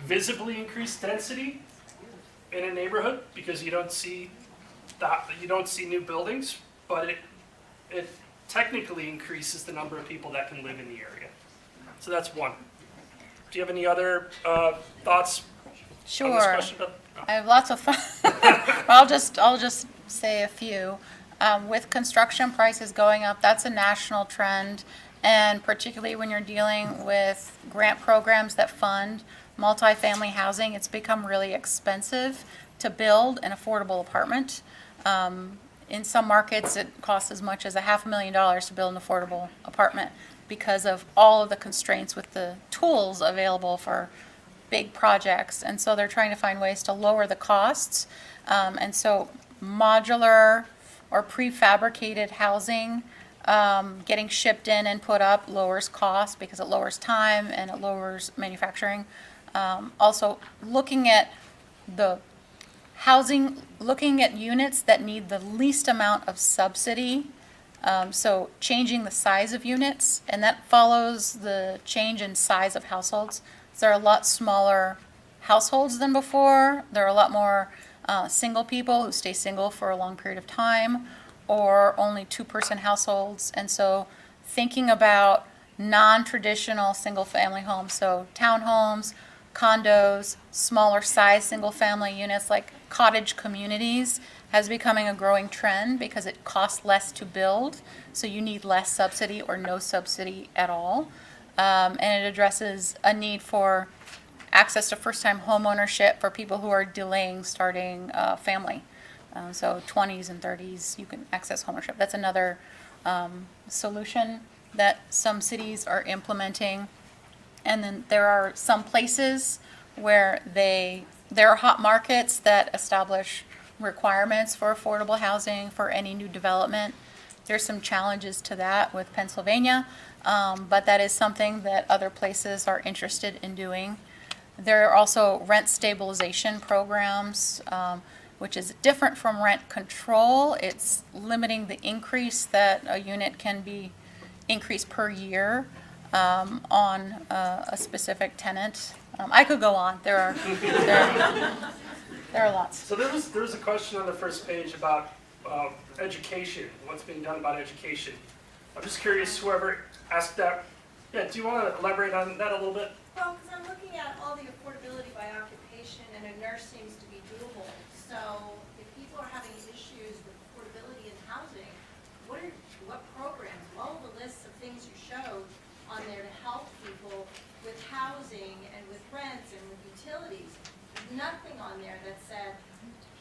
visibly increase density in a neighborhood because you don't see new buildings, but it technically increases the number of people that can live in the area. So that's one. Do you have any other thoughts on this Sure. question? I have lots of thoughts. I'll just say a few. With construction prices going up, that's a national trend, and particularly when you're dealing with grant programs that fund multifamily housing, it's become really expensive to build an affordable apartment. In some markets, it costs as much as $500,000 to build an affordable apartment because of all of the constraints with the tools available for big projects. And so they're trying to find ways to lower the costs. And so modular or prefabricated housing getting shipped in and put up lowers costs because it lowers time and it lowers manufacturing. Also, looking at the housing, looking at units that need the least amount of subsidy. So changing the size of units, and that follows the change in size of households. There are a lot smaller households than before. There are a lot more single people who stay single for a long period of time, or only two-person households. And so thinking about non-traditional single-family homes, so townhomes, condos, smaller size single-family units like cottage communities has becoming a growing trend because it costs less to build, so you need less subsidy or no subsidy at all. And it addresses a need for access to first-time home ownership for people who are delaying starting a family. So 20s and 30s, you can access home ownership. That's another solution that some cities are implementing. And then there are some places where there are hot markets that establish requirements for affordable housing for any new development. There's some challenges to that with Pennsylvania, but that is something that other places are interested in doing. There are also rent stabilization programs, which is different from rent control. It's limiting the increase that a unit can be increased per year on a specific tenant. I could go on. There are lots. So there was a question on the first page about education, what's being done about education. I'm just curious, whoever asked that, do you want to elaborate on that a little bit? Well, because I'm looking at all the affordability by occupation, and a nurse seems to be doable. So if people are having issues with affordability in housing, what programs, all the lists of things you showed on there to help people with housing and with rents and with utilities, there's nothing on there that said,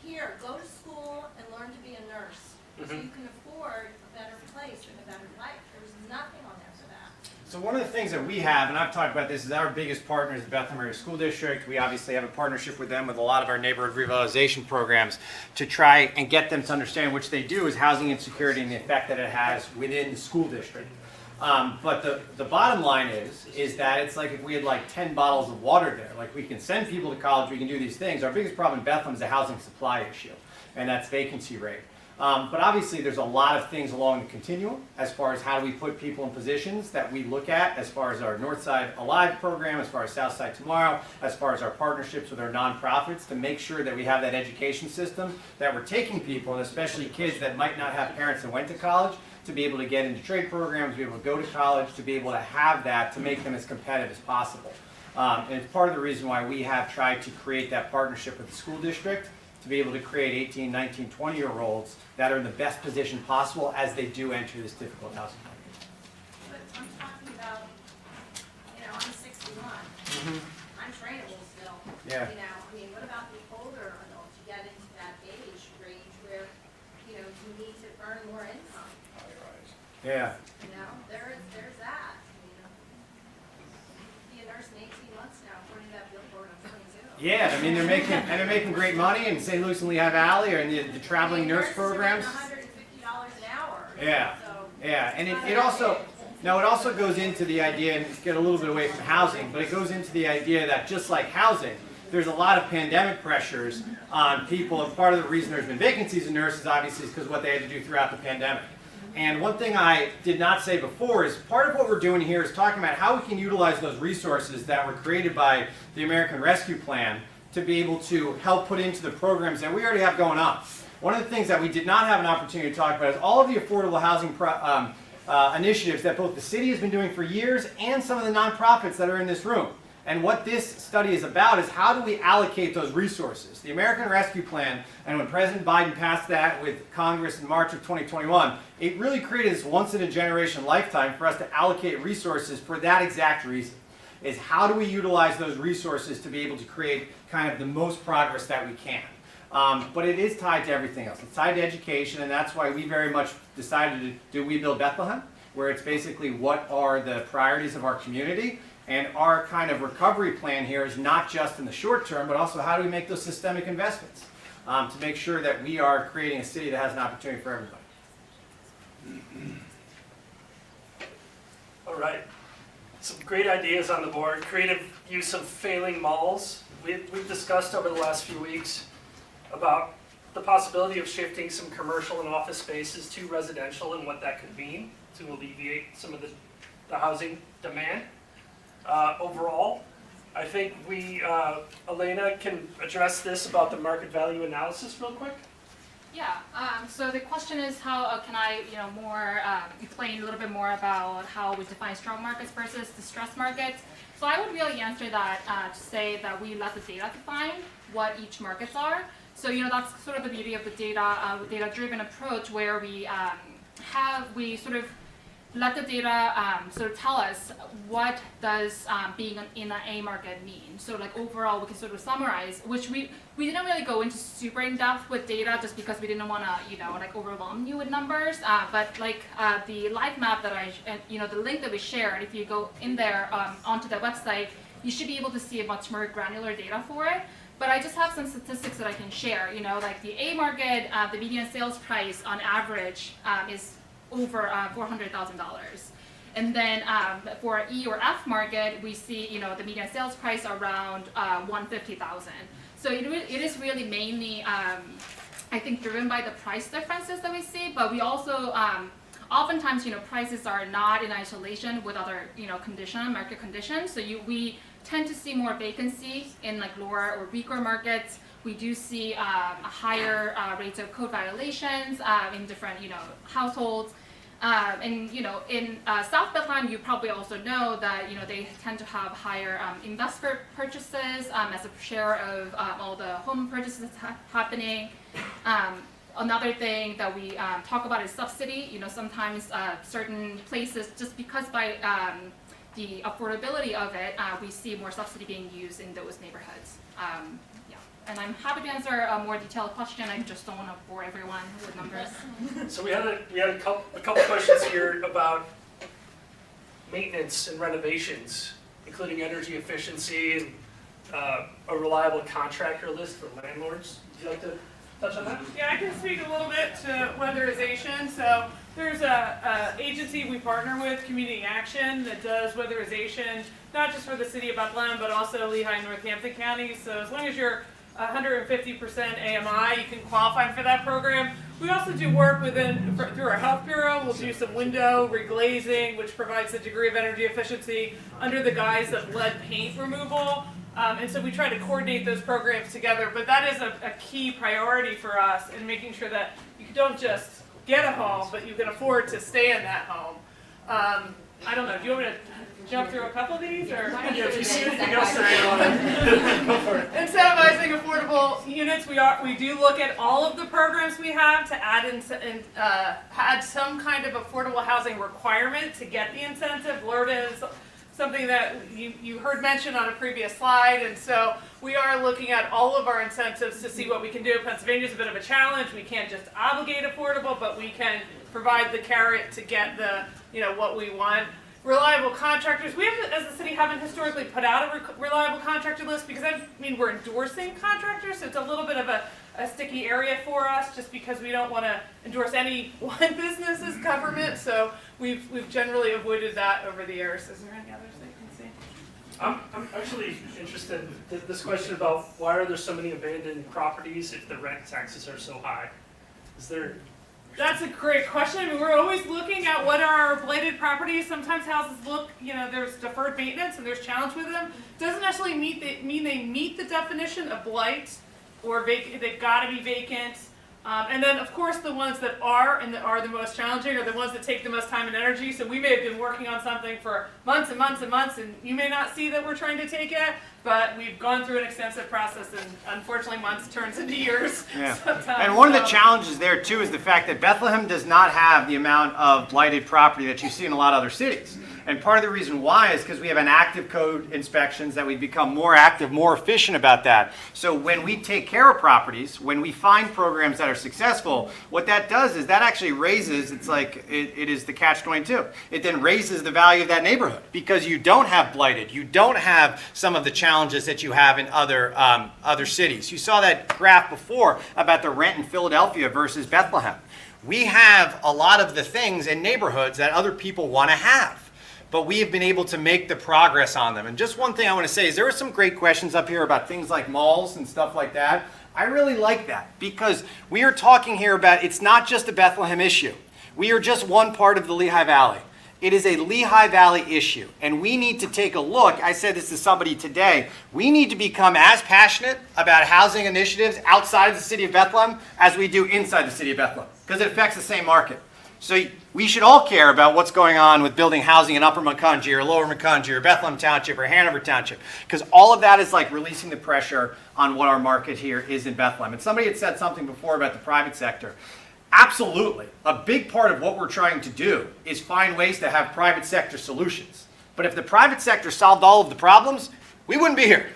here, go to school and learn to be a nurse, so you can afford a better place and a better life. There was nothing on there for that. So one of the things that we have, and I've talked about this, is our biggest partner is the Bethlehem Area School District. We obviously have a partnership with them with a lot of our neighborhood revitalization programs to try and get them to understand, which they do, is housing insecurity and the effect that it has within the school district. But the bottom line is that it's like if we had like 10 bottles of water there, like we can send people to college, we can do these things. Our biggest problem in Bethlehem is a housing supply issue, and that's vacancy rate. But obviously there's a lot of things along the continuum as far as how do we put people in positions that we look at as far as our Northside Alive program, as far as Southside Tomorrow, as far as our partnerships with our nonprofits to make sure that we have that education system, that we're taking people, and especially kids that might not have parents that went to college, to be able to get into trade programs, to be able to go to college, to be able to have that, to make them as competitive as possible. And it's part of the reason why we have tried to create that partnership with the school district to be able to create 18, 19, 20-year-olds that are in the best position possible as they do enter this difficult housing market. But I'm talking about, I'm 61. I'm trainable still. Yeah. I mean, what about the older adults? You get into that age range where, you need to earn more income. Yeah. There's that. Be a nurse in 18 months now, according to that billboard on 22. Yeah, I mean they're making great money in St. Louis and Lehigh Valley or in the traveling nurse programs. $150 an hour. Yeah, So yeah, and it also goes into the idea, and get a little bit away from housing, but it goes into the idea that just like housing, there's a lot of pandemic pressures on people, and part of the reason there's been vacancies in nurses obviously is because of what they had to do throughout the pandemic. And one thing I did not say before is part of what we're doing here is talking about how we can utilize those resources that were created by the American Rescue Plan to be able to help put into the programs that we already have going on. One of the things that we did not have an opportunity to talk about is all of the affordable housing initiatives that both the city has been doing for years and some of the nonprofits that are in this room. And what this study is about is how do we allocate those resources. The American Rescue Plan, and when President Biden passed that with Congress in March of 2021, it really created this once-in-a-generation lifetime for us to allocate resources for that exact reason, is how do we utilize those resources to be able to create kind of the most progress that we can. But it is tied to everything else. It's tied to education, and that's why we very much decided to do We Build Bethlehem, where it's basically what are the priorities of our community. And our kind of recovery plan here is not just in the short term, but also how do we make those systemic investments to make sure that we are creating a city that has an opportunity for everybody. All right. Some great ideas on the board. Creative use of failing malls. We've discussed over the last few weeks about the possibility of shifting some commercial and office spaces to residential and what that could mean to alleviate some of the housing demand. Overall, I think Elena can address this about the market value analysis real quick. Yeah, so the question is how can I, explain a little bit more about how we define strong markets versus distressed markets. So I would really answer that to say that we let the data define what each markets are. So, that's sort of the beauty of the data-driven approach where we sort of let the data sort of tell us what does being in an A market mean. So like overall, we can sort of summarize, which we didn't really go into super in depth with data just because we didn't want to overwhelm you with numbers. But like the live map that the link that we shared, if you go in there onto the website, you should be able to see a much more granular data for it. But I just have some statistics that I can share. Like the A market, the median sales price on average is over $400,000. And then for E or F market, we see the median sales price around $150,000. So it is really mainly, I think, driven by the price differences that we see. But we also oftentimes, prices are not in isolation with other, market conditions. So we tend to see more vacancy in like lower or weaker markets. We do see a higher rates of code violations in different, households. And in South Bethlehem, you probably also know that they tend to have higher investor purchases as a share of all the home purchases happening. Another thing that we talk about is subsidy. Sometimes certain places, just because by the affordability of it, we see more subsidy being used in those neighborhoods. And I'm happy to answer a more detailed question. I just don't want to bore everyone with numbers. So we had a couple questions here about maintenance and renovations, including energy efficiency and a reliable contractor list for landlords. Would you like to touch on that? Yeah, I can speak a little bit to weatherization. So There's a agency we partner with, Community Action, that does weatherization, not just for the city of Bethlehem, but also Lehigh and Northampton counties. So as long as you're 150% AMI, you can qualify for that program. We also do work through our health bureau. We'll do some window reglazing, which provides a degree of energy efficiency under the guise of lead paint removal. And so we try to coordinate those programs together. But that is a key priority for us in making sure that you don't just get a home, but you can afford to stay in that home. I don't know. Do you want me to jump through a couple of these, or If you see anything else that you want, go for it. incentivizing affordable units? We do look at all of the programs we have to add some kind of affordable housing requirement to get the incentive. LRTA is something that you heard mentioned on a previous slide, and so we are looking at all of our incentives to see what we can do. Pennsylvania is a bit of a challenge. We can't just obligate affordable, but we can provide the carrot to get what we want. Reliable contractors. We have, as a city, haven't historically put out a reliable contractor list because we're endorsing contractors, so it's a little bit of a sticky area for us, just because we don't want to endorse any one business's government. So we've generally avoided that over the years. Is there any others that you can see? I'm actually interested in this question about why are there so many abandoned properties if the rent taxes are so high? Is there? That's a great question. I mean, we're always looking at what are our blighted properties. Sometimes houses look, there's deferred maintenance and there's challenge with them. Doesn't necessarily mean they meet the definition of blight or they've got to be vacant. And then, of course, the ones that are the most challenging are the ones that take the most time and energy. So we may have been working on something for months and months and months, and you may not see that we're trying to take it, but we've gone through an extensive process, and unfortunately, months turns into years. Yeah. Sometimes. And one of the challenges there, too, is the fact that Bethlehem does not have the amount of blighted property that you see in a lot of other cities. And part of the reason why is because we have an active code inspections, that we've become more active, more efficient about that. So when we take care of properties, when we find programs that are successful, what that does is that actually raises, it is the catch-22. It then raises the value of that neighborhood because you don't have blighted, you don't have some of the challenges that you have in other cities. You saw that graph before about the rent in Philadelphia versus Bethlehem. We have a lot of the things in neighborhoods that other people want to have, but we have been able to make the progress on them. And just one thing I want to say is there were some great questions up here about things like malls and stuff like that. I really like that because we are talking here about it's not just a Bethlehem issue. We are just one part of the Lehigh Valley. It is a Lehigh Valley issue, and we need to take a look. I said this to somebody today. We need to become as passionate about housing initiatives outside of the city of Bethlehem as we do inside the city of Bethlehem, because it affects the same market. So we should all care about what's going on with building housing in Upper Macungie or Lower Macungie or Bethlehem Township or Hanover Township, because all of that is like releasing the pressure on what our market here is in Bethlehem. And somebody had said something before about the private sector. Absolutely. A big part of what we're trying to do is find ways to have private sector solutions. But if the private sector solved all of the problems, we wouldn't be here.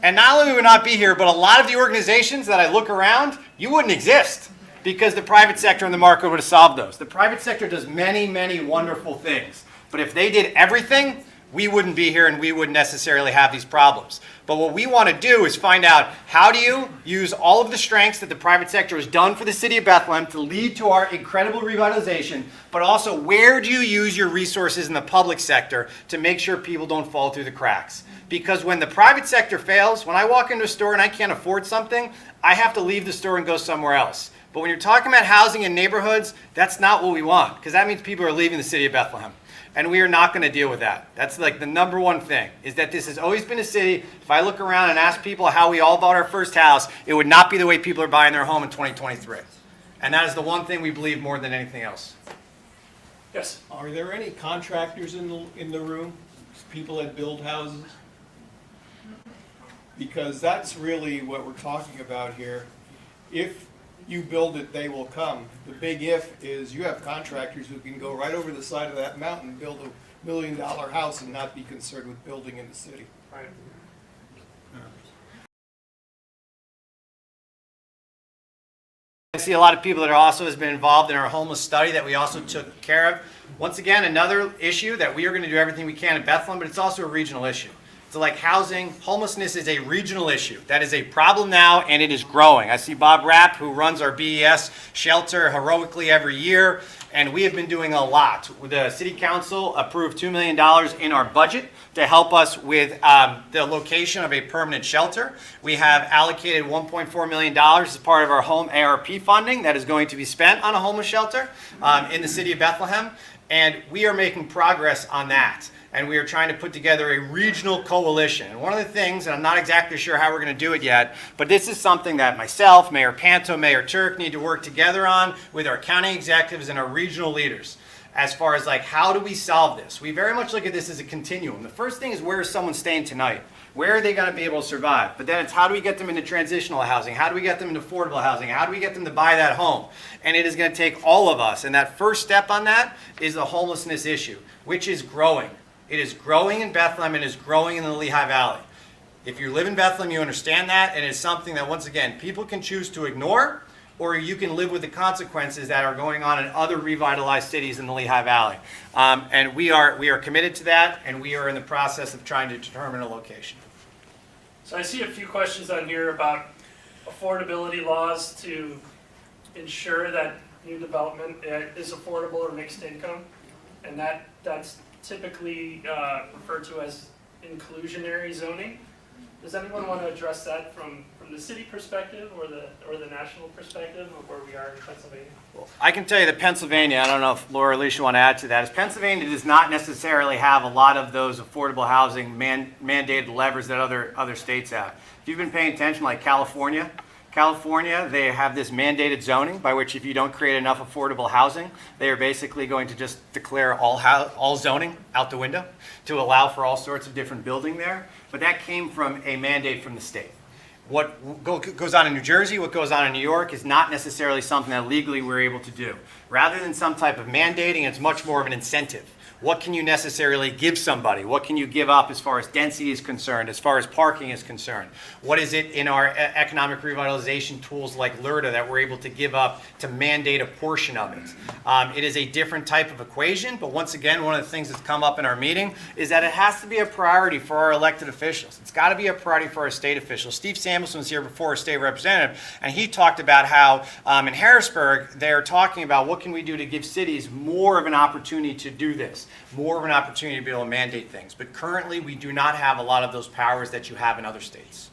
And not only would we not be here, but a lot of the organizations that I look around, you wouldn't exist because the private sector and the market would have solved those. The private sector does many, many wonderful things. But if they did everything, we wouldn't be here and we wouldn't necessarily have these problems. But what we want to do is find out how do you use all of the strengths that the private sector has done for the city of Bethlehem to lead to our incredible revitalization, but also where do you use your resources in the public sector to make sure people don't fall through the cracks? Because when the private sector fails, when I walk into a store and I can't afford something, I have to leave the store and go somewhere else. But when you're talking about housing in neighborhoods, that's not what we want, because that means people are leaving the city of Bethlehem. And we are not going to deal with that. That's like the number one thing, is that this has always been a city. If I look around and ask people how we all bought our first house, it would not be the way people are buying their home in 2023. And that is the one thing we believe more than anything else. Yes. Are there any contractors in the room? People that build houses? Because that's really what we're talking about here. If you build it, they will come. The big if is you have contractors who can go right over the side of that mountain, build $1 million house and not be concerned with building in the city. Right. I see a lot of people that are also has been involved in our homeless study that we also took care of. Once again, another issue that we are going to do everything we can in Bethlehem, but it's also a regional issue. So like housing, homelessness is a regional issue. That is a problem now, and it is growing. I see Bob Rapp, who runs our BES shelter heroically every year, And we have been doing a lot. The city council approved $2 million in our budget to help us with the location of a permanent shelter. We have allocated $1.4 million as part of our home ARP funding that is going to be spent on a homeless shelter in the city of Bethlehem. And we are making progress on that. And we are trying to put together a regional coalition. And one of the things, and I'm not exactly sure how we're going to do it yet, but this is something that myself, Mayor Panto, Mayor Turk need to work together on with our county executives and our regional leaders. As far as like, how do we solve this? We very much look at this as a continuum. The first thing is, where is someone staying tonight? Where are they going to be able to survive? But then it's, how do we get them into transitional housing? How do we get them into affordable housing? How do we get them to buy that home? And it is going to take all of us. And that first step on that is the homelessness issue, which is growing. It is growing in Bethlehem and is growing in the Lehigh Valley. If you live in Bethlehem, you understand that, and it's something that, once again, people can choose to ignore, or you can live with the consequences that are going on in other revitalized cities in the Lehigh Valley. And we are committed to that, and we are in the process of trying to determine a location. So I see a few questions on here about affordability laws to ensure that new development is affordable or mixed income, and that's typically referred to as inclusionary zoning. Does anyone want to address that from the city perspective or the national perspective of where we are in Pennsylvania? I can tell you that Pennsylvania, I don't know if Laura or Alicia want to add to that, is Pennsylvania does not necessarily have a lot of those affordable housing mandated levers that other states have. If you've been paying attention, like California, they have this mandated zoning by which, if you don't create enough affordable housing, they are basically going to just declare all zoning out the window to allow for all sorts of different building there. But that came from a mandate from the state. What goes on in New Jersey, what goes on in New York is not necessarily something that legally we're able to do. Rather than some type of mandating, it's much more of an incentive. What can you necessarily give somebody? What can you give up as far as density is concerned, as far as parking is concerned? What is it in our economic revitalization tools like LRTA that we're able to give up to mandate a portion of it? It is a different type of equation, but once again, one of the things that's come up in our meeting is that it has to be a priority for our elected officials. It's got to be a priority for our state officials. Steve Samuelson was here before, a state representative, and he talked about how in Harrisburg, they're talking about what can we do to give cities more of an opportunity to do this, more of an opportunity to be able to mandate things. But currently, we do not have a lot of those powers that you have in other states.